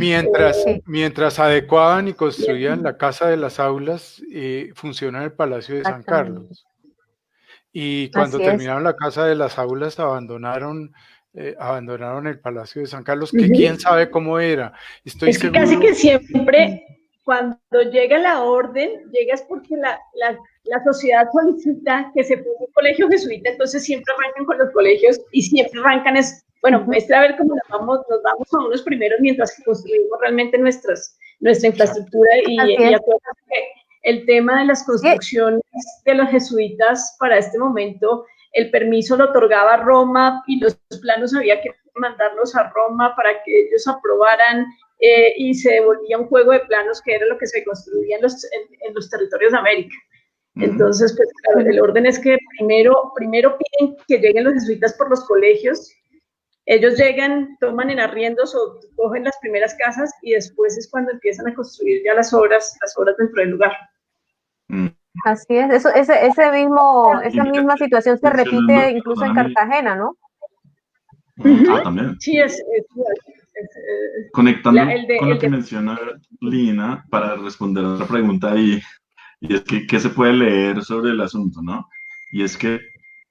mientras adecuaban y construían la Casa de las Aulas, funcionó el Palacio de San Carlos. Y cuando terminaron la Casa de las Aulas, abandonaron el Palacio de San Carlos, que quién sabe cómo era. Estoy es que seguro... casi que siempre, cuando llega la orden, llega es porque la sociedad solicita que se ponga un colegio jesuita, entonces siempre arrancan con los colegios y siempre arrancan a ver cómo nos vamos a unos primeros mientras que construimos realmente nuestra infraestructura y acuérdense que el tema de las construcciones de los jesuitas para este momento, el permiso lo otorgaba Roma y los planos había que mandarlos a Roma para que ellos aprobaran y se devolvía un juego de planos que era lo que se construía en los territorios de América. Entonces, pues claro, el orden es que primero piden que lleguen los jesuitas por los colegios, ellos llegan, toman en arriendos o cogen las primeras casas y después es cuando empiezan a construir ya las obras dentro del lugar. Así es, esa misma situación se repite incluso en Cartagena, ¿no? También. Sí, conectando con lo que menciona Lina, para responder a otra pregunta, y es que ¿qué se puede leer sobre el asunto, no? Y es que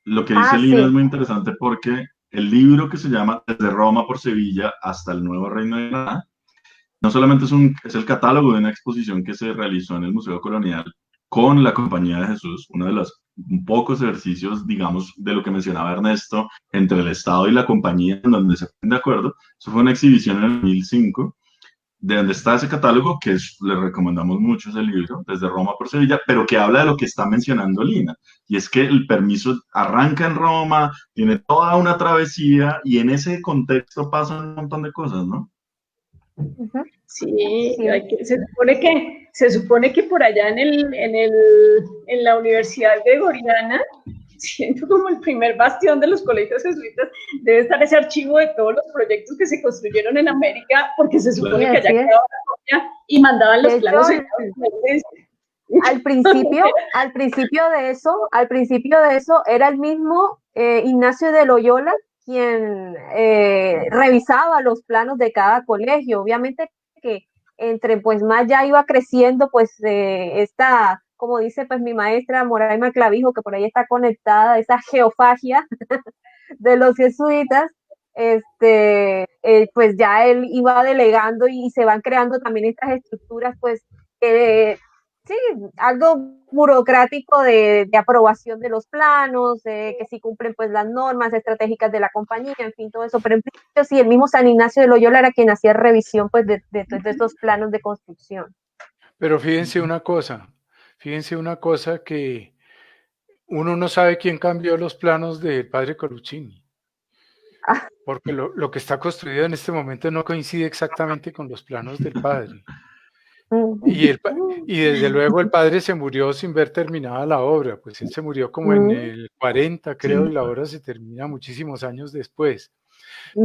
lo que dice Lina es muy interesante porque el libro que se llama Desde Roma por Sevilla hasta el Nuevo Reino de Granada, no solamente es el catálogo de una exposición que se realizó en el Museo Colonial con la Compañía de Jesús, uno de los pocos ejercicios, digamos, de lo que mencionaba Ernesto, entre el Estado y la compañía, en donde se ponen de acuerdo. Eso fue una exhibición en el 2005, de donde está ese catálogo, que le recomendamos mucho ese libro, Desde Roma por Sevilla, pero que habla de lo que está mencionando Lina, y es que el permiso arranca en Roma, tiene toda una travesía, y en ese contexto pasan un montón de cosas, ¿no? Sí, se supone que por allá en la Universidad Gregoriana, siendo como el primer bastión de los colegios jesuitas, debe estar ese archivo de todos los proyectos que se construyeron en América, porque se supone que allá quedaba la copia y mandaban los planos. Al principio de eso era el mismo Ignacio de Loyola quien revisaba los planos de cada colegio. Obviamente que entre pues más ya iba creciendo pues esta, como dice pues mi maestra Moraima Clavijo, que por ahí está conectada, esa geofagia de los jesuitas, pues ya él iba delegando y se van creando también estas estructuras pues sí, algo burocrático de aprobación de los planos, que si cumplen pues las normas estratégicas de la compañía, en fin, todo eso, pero en principio sí, el mismo San Ignacio de Loyola era quien hacía revisión pues de estos planos de construcción. Pero fíjense una cosa que uno no sabe quién cambió los planos del padre Coluccini. porque lo que está construido en este momento no coincide exactamente con los planos del padre. Y desde luego el padre se murió sin ver terminada la obra, pues él se murió como en el 40, creo, Sí. y la obra se termina muchísimos años después.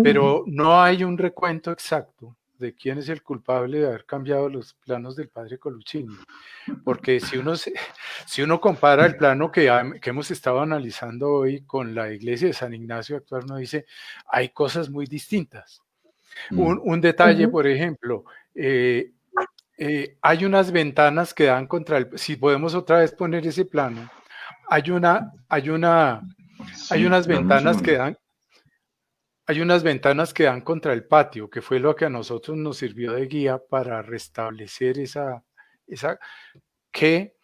Pero no hay un recuento exacto de quién es el culpable de haber cambiado los planos del padre Coluccini. Porque si uno compara el plano que hemos estado analizando hoy con la iglesia de San Ignacio actual, uno dice, hay cosas muy distintas. Un detalle, por ejemplo, hay unas ventanas que dan contra el, si podemos otra vez poner ese plano, hay unas Dame un ventanas segundo. hay unas ventanas que dan contra el patio, que fue lo que a nosotros nos sirvió de guía para restablecer esa que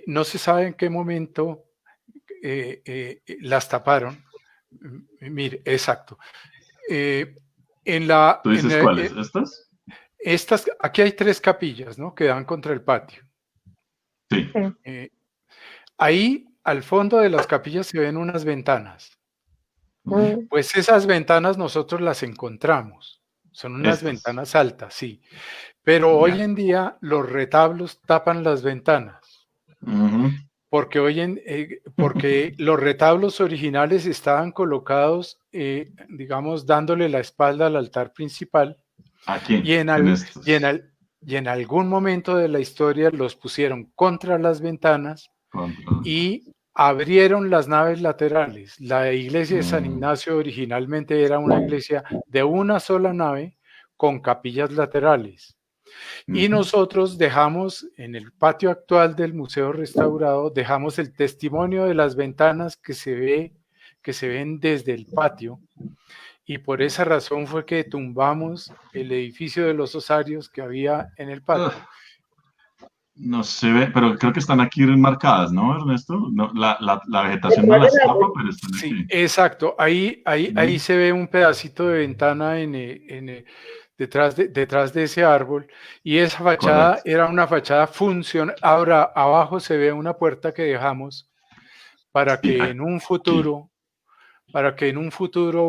no se sabe en qué momento las taparon. Mire, exacto. ¿Tú dices cuáles? ¿Estas? Aquí hay 3 capillas, ¿no? Que dan contra el patio. Sí. Ahí, al fondo de las capillas se ven unas ventanas. Pues esas ventanas nosotros las encontramos. Son unas ventanas altas, sí. Pero hoy en día los retablos tapan las ventanas. Porque porque los retablos originales estaban colocados, digamos, dándole la espalda al altar principal. Aquí, y en algún momento de la historia los pusieron contra las ventanas y abrieron las naves laterales. La iglesia de San Ignacio originalmente era una iglesia de una sola nave con capillas laterales. Y nosotros dejamos en el patio actual del museo restaurado, dejamos el testimonio de las ventanas que se ven desde el patio. Y por esa razón fue que tumbamos el edificio de los osarios que había en el patio. No se ve, pero creo que están aquí marcadas, ¿no, Ernesto? No, la vegetación no las tapa, pero están aquí. Sí, exacto. Ahí se ve un pedacito de ventana detrás de ese árbol, y esa fachada era una fachada funcional. Ahora, abajo se ve una puerta que dejamos para que en un futuro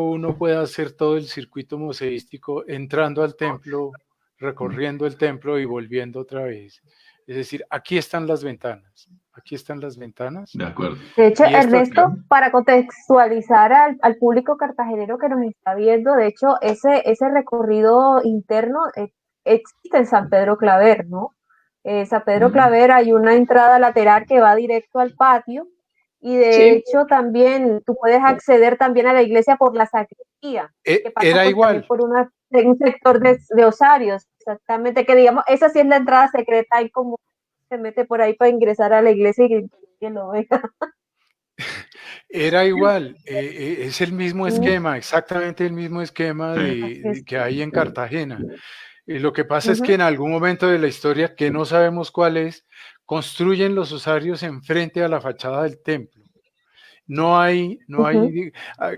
uno pueda hacer todo el circuito museístico entrando al templo, recorriendo el templo y volviendo otra vez. Es decir, aquí están las ventanas. Aquí están las ventanas. De acuerdo. De hecho, Ernesto, para contextualizar al público cartagenero que nos está viendo, de hecho, ese recorrido interno existe en San Pedro Claver, ¿no? San Pedro Claver hay una entrada lateral que va directo al patio, y de hecho también tú puedes acceder también a la iglesia por la sacristía, que pasa era igual por un sector de osarios, exactamente, que digamos, esa sí es la entrada secreta, y como se mete por ahí para ingresar a la iglesia y que lo vea. Era igual, es el mismo esquema, exactamente el mismo esquema que hay en Cartagena. Lo que pasa es que en algún momento de la historia, que no sabemos cuál es, construyen los osarios enfrente a la fachada del templo. No hay,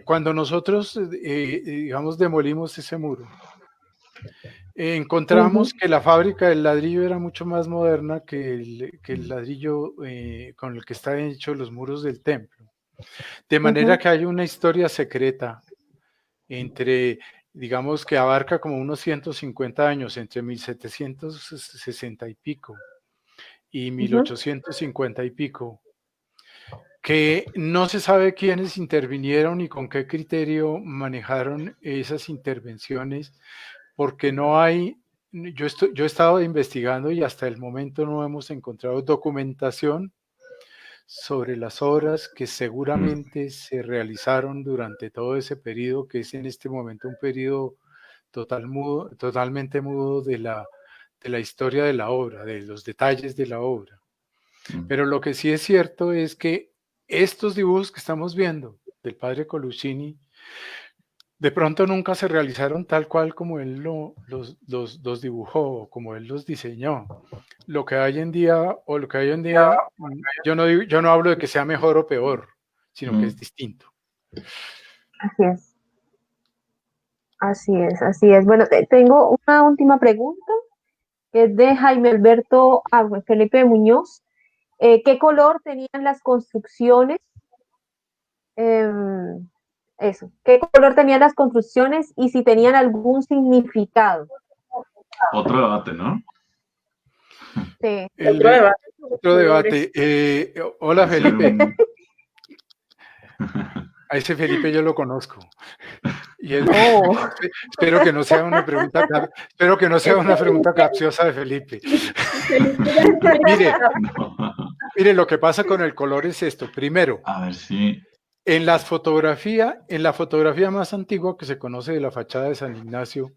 cuando nosotros, digamos, demolimos ese muro, encontramos que la fábrica del ladrillo era mucho más moderna que el ladrillo con el que están hechos los muros del templo. De manera que hay una historia secreta entre, digamos, que abarca como unos 150 años, entre 1760 y pico y 1850 y pico, que no se sabe quiénes intervinieron y con qué criterio manejaron esas intervenciones, porque no hay, yo he estado investigando y hasta el momento no hemos encontrado documentación sobre las obras que seguramente se realizaron durante todo ese periodo, que es en este momento un periodo totalmente mudo de la historia de la obra, de los detalles de la obra. Pero lo que sí es cierto es que estos dibujos que estamos viendo del padre Coluccini, de pronto nunca se realizaron tal cual como él los dibujó, como él los diseñó. Lo que hay en día, yo no hablo de que sea mejor o peor, sino que es distinto. Así es. Así es, así es. Bueno, tengo una última pregunta, que es de Jaime Alberto Felipe Muñoz. ¿Qué color tenían las construcciones Eso. ¿Qué color tenían las construcciones y si tenían algún significado? Otro debate, ¿no? Sí. Otro debate. Hola, Felipe. A ese Felipe yo lo conozco. Y espero que no sea una pregunta, capciosa de Felipe. Mire, lo que pasa con el color es esto. Primero, a ver si en la fotografía más antigua que se conoce de la fachada de San Ignacio,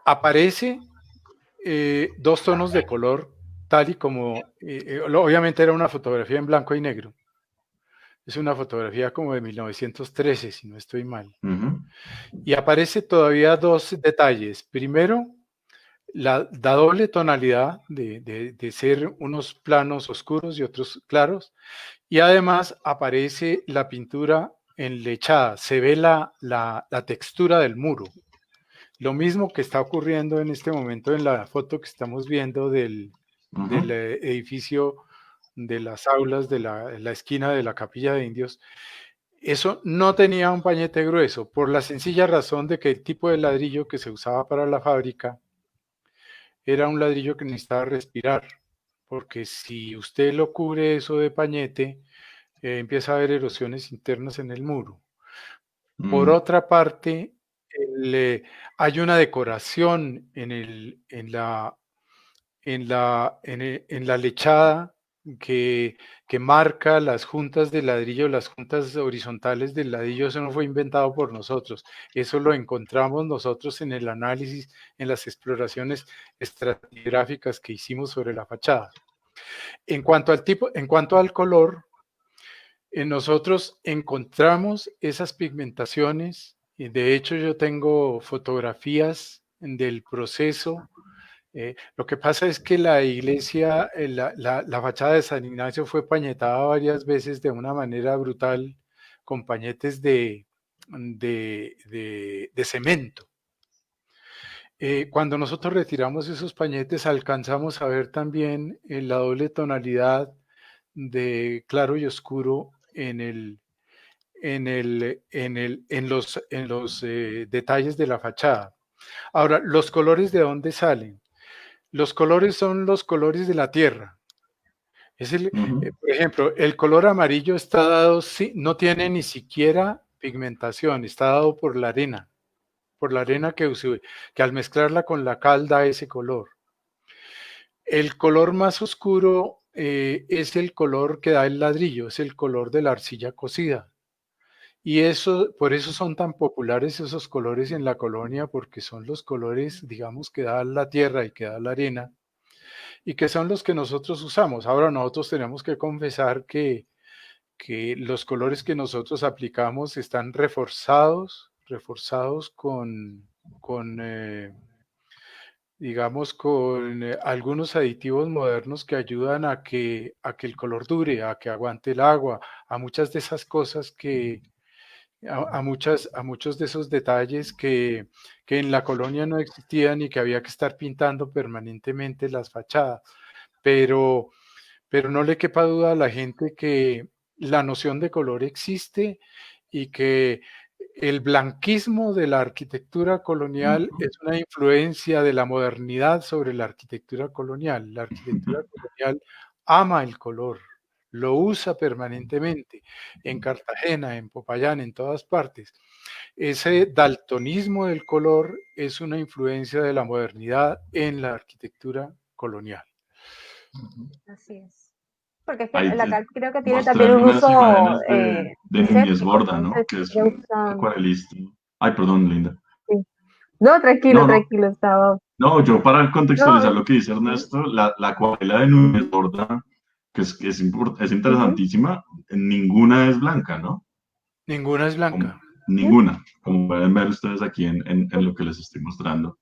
aparece dos tonos de color, tal y como, obviamente era una fotografía en blanco y negro. Es una fotografía como de 1913, si no estoy mal. Y aparece todavía dos detalles. Primero, la doble tonalidad de ser unos planos oscuros y otros claros. Y además aparece la pintura enlechada. Se ve la textura del muro. Lo mismo que está ocurriendo en este momento en la foto que estamos viendo del edificio de las aulas de la esquina de la Capilla de Indios. Eso no tenía un pañete grueso, por la sencilla razón de que el tipo de ladrillo que se usaba para la fábrica era un ladrillo que necesitaba respirar, porque si usted lo cubre eso de pañete, empieza a haber erosiones internas en el muro. Por otra parte, hay una decoración en la lechada que marca las juntas de ladrillo, las juntas horizontales del ladrillo. Eso no fue inventado por nosotros, eso lo encontramos nosotros en el análisis, en las exploraciones estratigráficas que hicimos sobre la fachada. En cuanto al color, nosotros encontramos esas pigmentaciones, y de hecho yo tengo fotografías del proceso. Lo que pasa es que la iglesia, la fachada de San Ignacio fue pañetada varias veces de una manera brutal con pañetes de cemento. Cuando nosotros retiramos esos pañetes alcanzamos a ver también la doble tonalidad de claro y oscuro en los detalles de la fachada. Ahora, ¿los colores de dónde salen? Los colores son los colores de la tierra. Por ejemplo, el color amarillo está dado, no tiene ni siquiera pigmentación, está dado por la arena que al mezclarla con la cal da ese color. El color más oscuro es el color que da el ladrillo, es el color de la arcilla cocida. Y por eso son tan populares esos colores en la colonia, porque son los colores, digamos, que da la tierra y que da la arena, y que son los que nosotros usamos. Ahora nosotros tenemos que confesar que los colores que nosotros aplicamos están reforzados con algunos aditivos modernos que ayudan a que el color dure, a que aguante el agua, a muchas de esas cosas a muchos de esos detalles que en la colonia no existían y que había que estar pintando permanentemente las fachadas. Pero no le quepa duda a la gente que la noción de color existe y que el blanquismo de la arquitectura colonial es una influencia de la modernidad sobre la arquitectura colonial. La arquitectura colonial ama el color, lo usa permanentemente, en Cartagena, en Popayán, en todas partes. Ese daltonismo del color es una influencia de la modernidad en la arquitectura colonial. Así es. Porque es que la cal creo que tiene mostré también un unas uso imágenes de Núñez séptico, Borda, ¿no? entonces Que es se un usa. acuarelista. Ay, perdón, Linda. Sí. No, tranquilo, estaba. No, yo para contextualizar No, lo que dice Ernesto, la acuarela de Núñez Borda, que es interesantísima, ninguna es blanca, ¿no? Ninguna es blanca. Ninguna, como pueden ver ustedes aquí en lo que les estoy mostrando.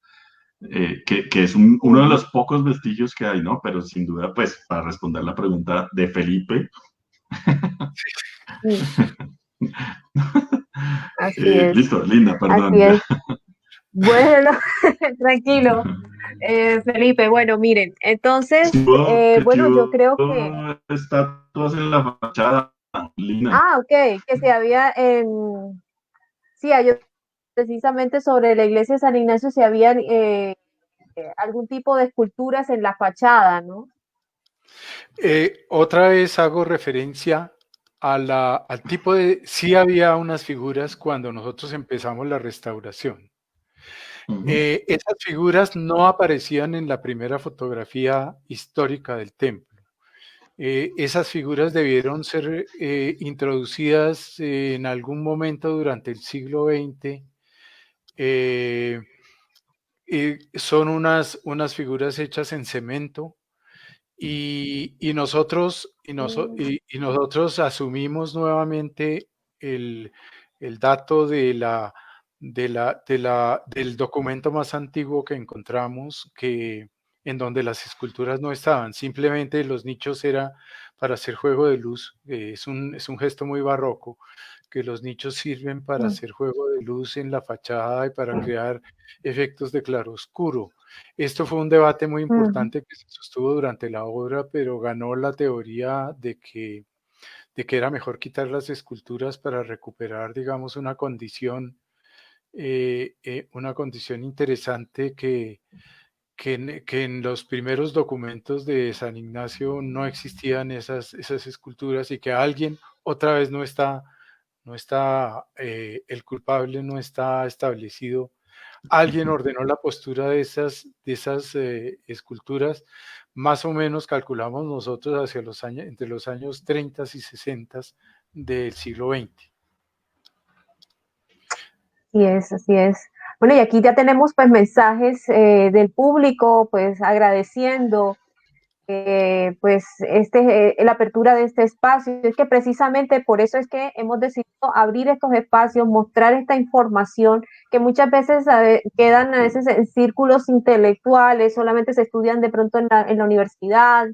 Que es uno de los pocos vestigios que hay, ¿no? Pero sin duda, pues, para responder la pregunta de Felipe. Así es. Listo, Linda, perdón. Así es. Bueno, tranquilo, Felipe. Bueno, miren, entonces, bueno, yo creo que estatuas en la fachada. Lina. Ah, ok, que se había sí, hay precisamente sobre la iglesia de San Ignacio se habían algún tipo de esculturas en la fachada, ¿no? Otra vez hago referencia al tipo de... Sí había unas figuras cuando nosotros empezamos la restauración. Esas figuras no aparecían en la primera fotografía histórica del templo. Esas figuras debieron ser introducidas en algún momento durante el siglo XX. Son unas figuras hechas en cemento y nosotros asumimos nuevamente el, el dato del documento más antiguo que encontramos, en donde las esculturas no estaban, simplemente los nichos era para hacer juego de luz. Es un gesto muy barroco, que los nichos sirven para Mm, hacer juego de luz en la fachada y para crear efectos de claroscuro. Esto fue un debate muy ujú. importante que se sostuvo durante la obra, pero ganó la teoría de que era mejor quitar las esculturas para recuperar, digamos, una condición interesante que en los primeros documentos de San Ignacio no existían esas esculturas, y que alguien otra vez el culpable no está establecido. Alguien ordenó la postura de esas esculturas, más o menos calculamos nosotros entre los años 30 y 60 del siglo XX. Así es, así es. Bueno, y aquí ya tenemos pues mensajes del público, pues agradeciendo pues la apertura de este espacio. Es que precisamente por eso es que hemos decidido abrir estos espacios, mostrar esta información que muchas veces quedan a veces en círculos intelectuales, solamente se estudian de pronto en la universidad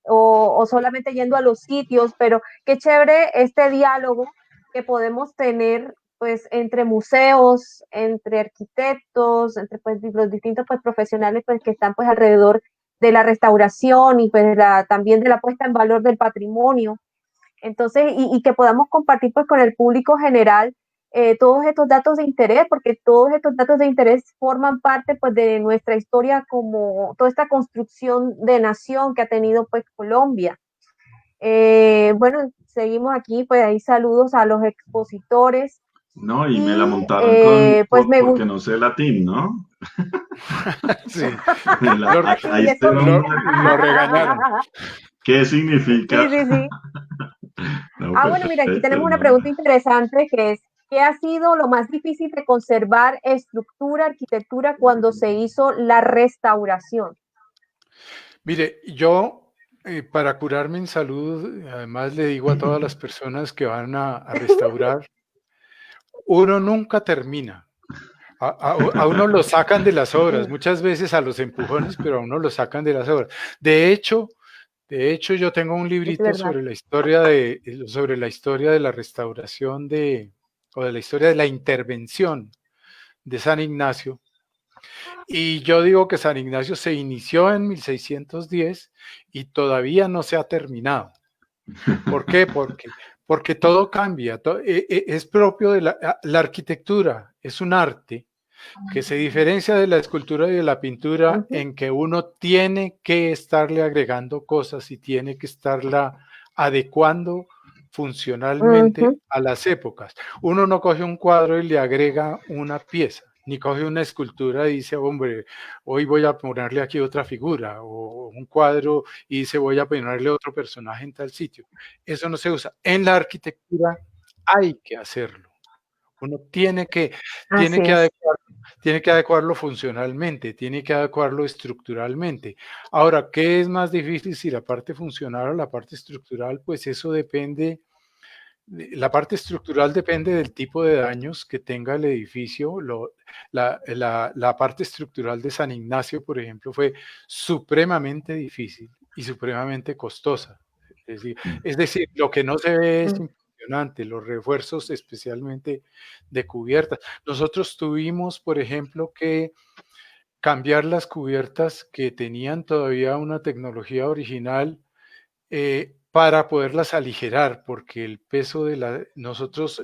o solamente yendo a los sitios, pero qué chévere este diálogo que podemos tener pues entre museos, entre arquitectos, entre pues los distintos pues profesionales pues que están pues alrededor de la restauración y pues también de la puesta en valor del patrimonio. Entonces, y que podamos compartir pues con el público general todos estos datos de interés, porque todos estos datos de interés forman parte pues de nuestra historia, como toda esta construcción de nación que ha tenido pues Colombia. Bueno, seguimos aquí, pues ahí saludos a los expositores No, y me la y montaron pues me porque gusta. no sé latín, ¿no? Sí, lo, Acá Y este eso, lo, nombre, lo regañaron. ¿qué sí, significa? sí, sí. No, Ah, bueno, mira, aquí perfecto, tenemos una ¿no? pregunta interesante que es, ¿qué ha sido lo más difícil de conservar estructura, arquitectura cuando se hizo la restauración? Mire, yo para curarme en salud, además le digo a todas las personas que van a restaurar, uno nunca termina. A uno lo sacan de las obras, muchas veces a los empujones, pero a uno lo sacan de las obras. De hecho, yo tengo un Es librito verdad. sobre la historia de la restauración o de la historia de la intervención de San Ignacio. Y yo digo que San Ignacio se inició en 1610 y todavía no se ha terminado. ¿Por qué? Porque todo cambia. Es propio de la arquitectura, es un arte que se diferencia de la escultura y de la pintura Ujú, en que uno tiene que estarle agregando cosas y tiene que estarla adecuando funcionalmente ujú. a las épocas. Uno no coge un cuadro y le agrega una pieza, ni coge una escultura y dice, hombre, hoy voy a ponerle aquí otra figura, o un cuadro y dice, voy a ponerle otro personaje en tal sitio. Eso no se usa. En la arquitectura hay que hacerlo. Uno Así tiene que es. adecuarlo funcionalmente, tiene que adecuarlo estructuralmente. Ahora, ¿qué es más difícil, si la parte funcional o la parte estructural? Pues eso depende. La parte estructural depende del tipo de daños que tenga el edificio. La parte estructural de San Ignacio, por ejemplo, fue supremamente difícil y supremamente costosa. Es decir, lo que no se ve es Mm, impresionante, los refuerzos especialmente de cubiertas. Nosotros tuvimos, por ejemplo, que cambiar las cubiertas que tenían todavía una tecnología original, para poderlas aligerar, porque el peso de nosotros,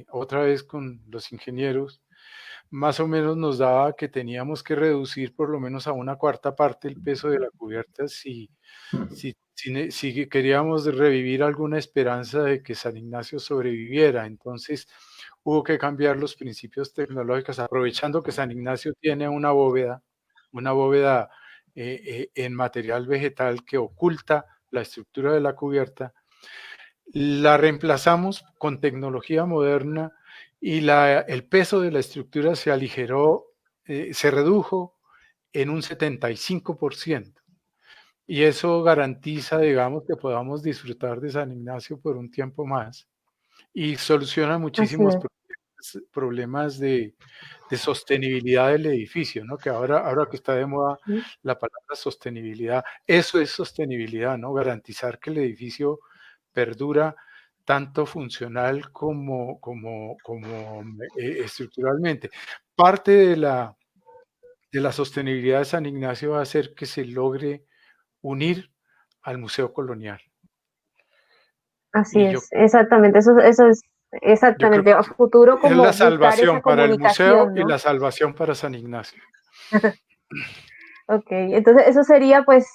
otra vez con los ingenieros, más o menos nos daba que teníamos que reducir por lo menos a una cuarta parte el peso de la cubierta si queríamos revivir alguna esperanza de que San Ignacio sobreviviera. Entonces hubo que cambiar los principios tecnológicos, aprovechando que San Ignacio tiene una bóveda en material vegetal que oculta la estructura de la cubierta. La reemplazamos con tecnología moderna y el peso de la estructura se aligeró, se redujo en un 75%. Y eso garantiza, digamos, que podamos disfrutar de San Ignacio por un tiempo más y soluciona muchísimos problemas de sostenibilidad del edificio, ¿no? Que ahora que está de moda la palabra sostenibilidad, eso es sostenibilidad, ¿no? Garantizar que el edificio perdura tanto funcional como estructuralmente. Parte de la sostenibilidad de San Ignacio va a ser que se logre unir al Museo Colonial. Así es, exactamente, eso es exactamente, a futuro como es la buscar salvación esa para el museo, comunicación, ¿no? y la salvación para San Ignacio. Ok, entonces eso sería pues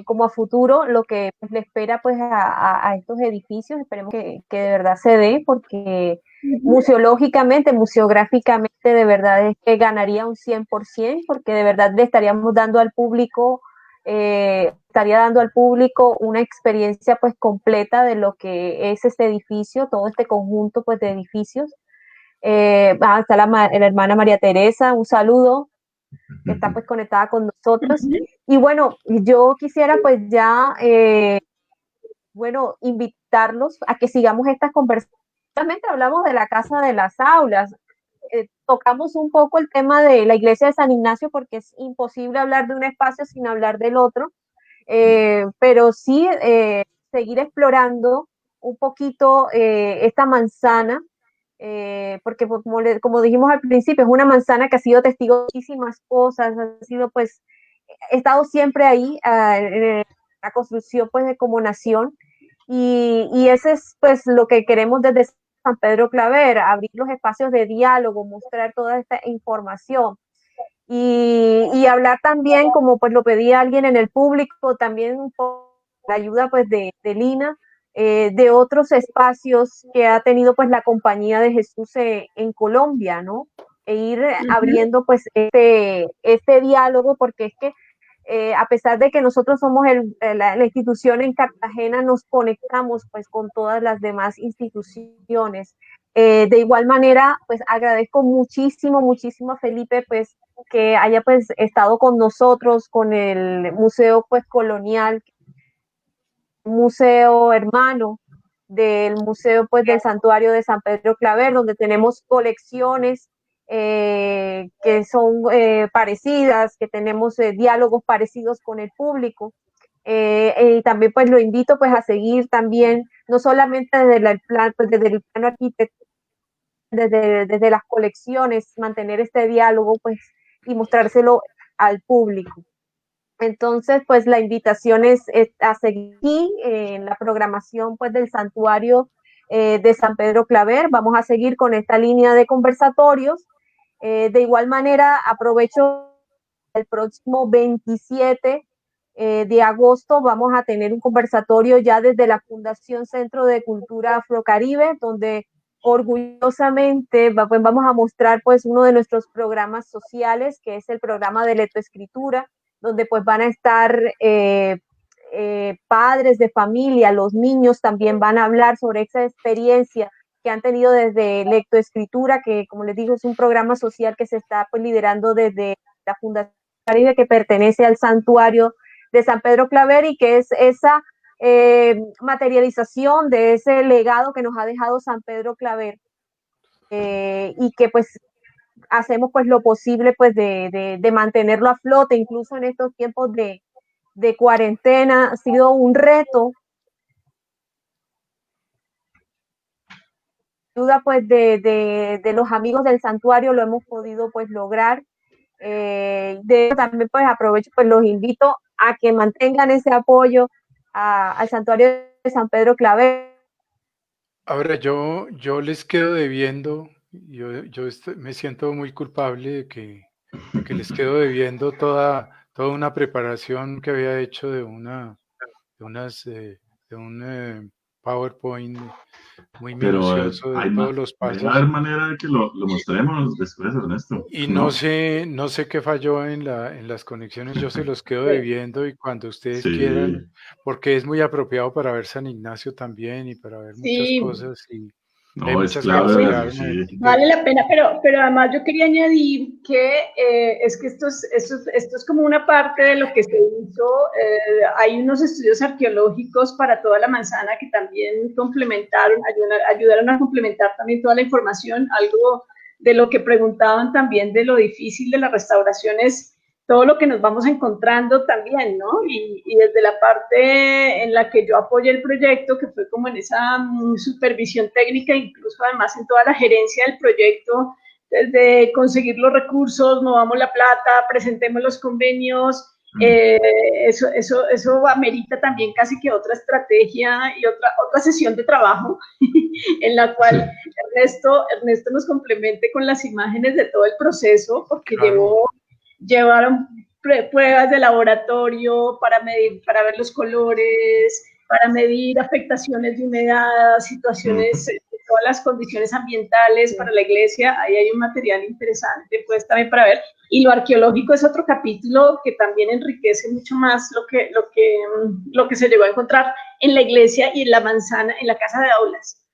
como a futuro lo que pues, le espera pues a estos edificios, esperemos que de verdad se dé, porque museológicamente, museográficamente de verdad es que ganaría un 100%, porque de verdad le estaríamos dando al público, estaría dando al público una experiencia pues completa de lo que es este edificio, todo este conjunto pues de edificios. Está la hermana María Teresa, un saludo, que está pues conectada con nosotros. Y bueno, yo quisiera pues ya, bueno, invitarlos a que sigamos estas conversaciones. Realmente hablamos de la Casa de las Aulas, tocamos un poco el tema de la iglesia de San Ignacio, porque es imposible hablar de un espacio sin hablar del otro, pero sí seguir explorando un poquito esta manzana, porque como dijimos al principio, es una manzana que ha sido testigo de muchísimas cosas, ha sido pues, ha estado siempre ahí en la construcción pues de como nación, y ese es pues lo que queremos desde San Pedro Claver, abrir los espacios de diálogo, mostrar toda esta información. Y hablar también, como pues lo pedía alguien en el público, también un poco la ayuda pues de Lina, de otros espacios que ha tenido pues la Compañía de Jesús en Colombia, ¿no? E ir abriendo pues este diálogo, porque es que a pesar de que nosotros somos la institución en Cartagena, nos conectamos pues con todas las demás instituciones. De igual manera, pues agradezco muchísimo, muchísimo a Felipe pues que haya pues estado con nosotros, con el Museo pues Colonial, museo hermano del Museo pues del Santuario de San Pedro Claver, donde tenemos colecciones que son parecidas, que tenemos diálogos parecidos con el público. Y también pues lo invito pues a seguir también, no solamente desde el plano arquitectónico, desde las colecciones, mantener este diálogo pues y mostrárselo al público. Entonces, pues la invitación es a seguir en la programación pues del Santuario de San Pedro Claver. Vamos a seguir con esta línea de conversatorios. De igual manera, aprovecho el próximo 27 de agosto, vamos a tener un conversatorio ya desde la Fundación Centro de Cultura Afrocaribe, donde orgullosamente pues, vamos a mostrar pues uno de nuestros programas sociales, que es el programa de lectoescritura, donde pues van a estar padres de familia, los niños también van a hablar sobre esa experiencia que han tenido desde lectoescritura, que como les digo es un programa social que se está pues liderando desde la Fundación Caribe, que pertenece al Santuario de San Pedro Claver, y que es esa materialización de ese legado que nos ha dejado San Pedro Claver, y que pues hacemos pues lo posible pues de mantenerlo a flote, incluso en estos tiempos de cuarentena. Ha sido un reto. Ayuda pues de los amigos del santuario lo hemos podido pues lograr. De también pues aprovecho, pues los invito a que mantengan ese apoyo, al santuario de San Pedro Claver. Ahora yo les quedo debiendo, me siento muy culpable de que les quedo debiendo toda una preparación que había hecho de de unas, de un PowerPoint muy Pero minucioso de todos los debe haber pasos. manera de que lo mostremos después, Ernesto, Y ¿no? no sé qué falló en en las conexiones, yo se los quedo debiendo y cuando ustedes Sí, quieran, porque es muy apropiado para ver San Ignacio también y para ver muchas Sí, cosas y hay no, es muchas clave cosas que verlo, quedaron sí. vale la pena, pero además yo quería añadir que es que esto es como una parte de lo que se hizo. Hay unos estudios arqueológicos para toda la manzana que también complementaron, ayudaron a complementar también toda la información. Algo de lo que preguntaban también de lo difícil de la restauración es todo lo que nos vamos encontrando también, ¿no? Y desde la parte en la que yo apoyé el proyecto, que fue como en esa supervisión técnica, incluso además en toda la gerencia del proyecto, desde conseguir los recursos, movamos la plata, presentemos los convenios, eso amerita también casi que otra estrategia y otra sesión de trabajo en la cual Sí. Ernesto nos complemente con las imágenes de todo el proceso, porque claro. llevaron pruebas de laboratorio para medir, para ver los colores, para medir afectaciones de humedad, situaciones, todas las condiciones ambientales para la iglesia. Ahí hay un material interesante, pues también para ver. Y lo arqueológico es otro capítulo que también enriquece mucho más lo que se llegó a encontrar en la iglesia y en la manzana, en la casa de aulas,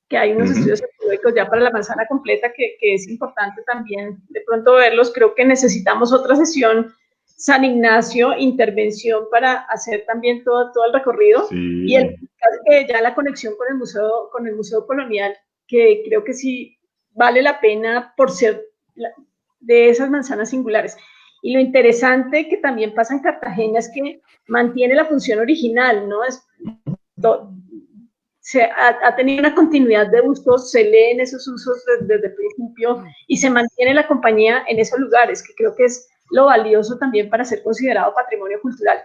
que hay unos estudios arqueológicos ya para la manzana completa que es importante también de pronto verlos. Creo que necesitamos otra sesión San Ignacio, intervención para hacer también todo el recorrido. Sí. Y ya la conexión con el Museo Colonial, que creo que sí vale la pena por ser de esas manzanas singulares. Y lo interesante que también pasa en Cartagena es que mantiene la función original, ¿no? Ha tenido una continuidad de usos, se leen esos usos desde el principio y se mantiene la compañía en esos lugares, que creo que es lo valioso también para ser considerado patrimonio cultural.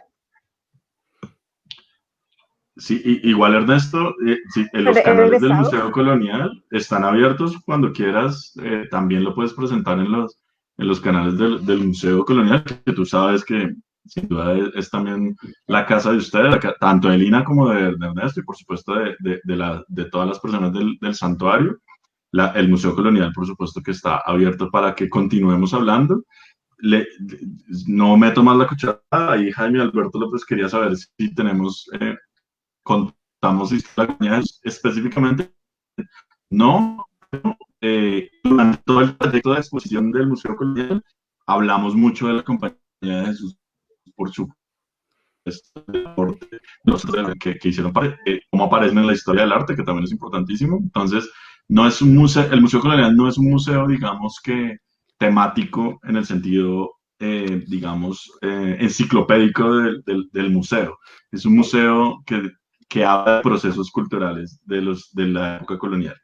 Sí, igual Ernesto, sí, los He canales del regresado. Museo Colonial están abiertos cuando quieras, también lo puedes presentar en los canales del Museo Colonial, que tú sabes que sin duda es también la casa de ustedes, tanto de Lina como de Ernesto y por supuesto de todas las personas del santuario. El Museo Colonial, por supuesto que está abierto para que continuemos hablando. No meto más la cuchara, ahí Jaime Alberto López quería saber si tenemos contamos historias específicamente. No, durante todo el proyecto de exposición del Museo Colonial hablamos mucho de la Compañía de Jesús, por supuesto, que hicieron cómo aparecen en la historia del arte, que también es importantísimo. Entonces, no es un museo, el Museo Colonial no es un museo, digamos que temático en el sentido, digamos, enciclopédico del museo. Es un museo que habla de procesos culturales de la época colonial.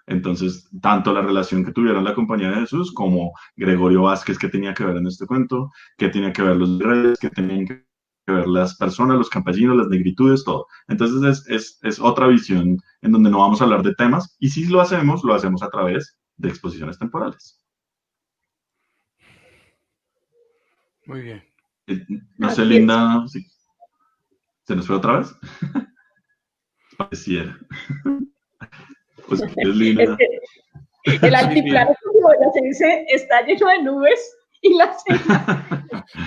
Entonces, tanto la relación que tuvieron la Compañía de Jesús como Gregorio Vázquez, que tenía que ver en este cuento, que tenía que ver los reyes, que tenían que ver las personas, los campesinos, las negritudes, todo. Entonces, es otra visión en donde no vamos a hablar de temas y si lo hacemos a través de exposiciones temporales. Muy bien. No sé, Linda, si se nos fue otra vez. Pareciera. Pues, ¿qué es Linda? El altiplano, como se dice, está lleno de nubes y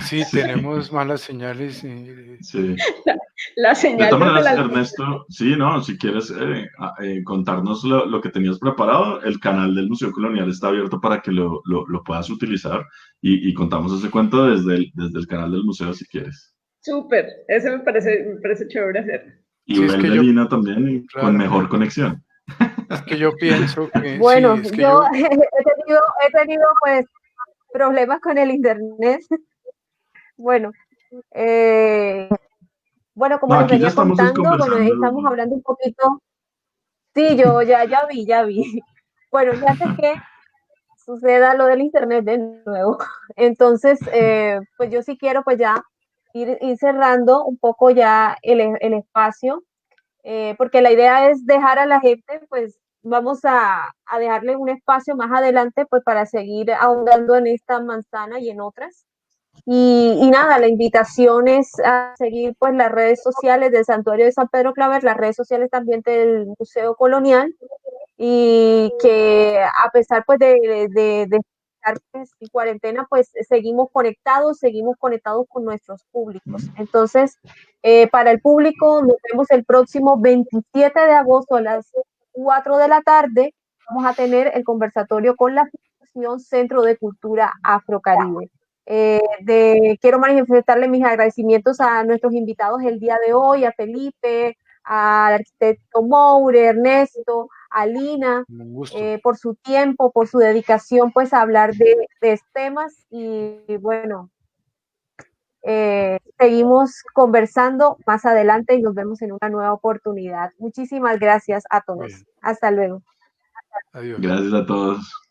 Sí, tenemos malas señales. Sí. la De todas señal maneras, Ernesto, sí, no, si quieres contarnos lo que tenías preparado, el canal del Museo Colonial está abierto para que lo puedas utilizar y contamos ese cuento desde el canal del museo si quieres. Súper, eso me parece chévere hacer. Y Sí, es que vuelve yo, Lina también con claro, mejor conexión. es que yo pienso que, sí, Bueno, es que yo yo, he tenido pues problemas con el internet. Bueno, bueno, como No, les aquí ya venía estamos contando, bueno, conversando. estamos hablando un poquito. Sí, yo ya vi. Bueno, y antes que suceda lo del internet de nuevo, entonces, pues yo sí quiero pues ya ir cerrando un poco ya el espacio, porque la idea es dejar a la gente, pues vamos a dejarle un espacio más adelante, pues para seguir ahondando en esta manzana y en otras. Y nada, la invitación es a seguir pues las redes sociales del Santuario de San Pedro Claver, las redes sociales también del Museo Colonial, y que a pesar pues de estar pues, en cuarentena, pues seguimos conectados con nuestros públicos. Entonces, para el público, nos vemos el próximo 27 de agosto a las 4 de la tarde. Vamos a tener el conversatorio con la Fundación Centro de Cultura Afrocaribe. Quiero manifestarle mis agradecimientos a nuestros invitados el día de hoy, a Felipe, al arquitecto Moure, Ernesto, a Lina, por su tiempo, por su dedicación, pues a hablar de temas y bueno, seguimos conversando más adelante y nos vemos en una nueva oportunidad. Muchísimas gracias a todos. Bien. Hasta luego. Adiós. Gracias a todos.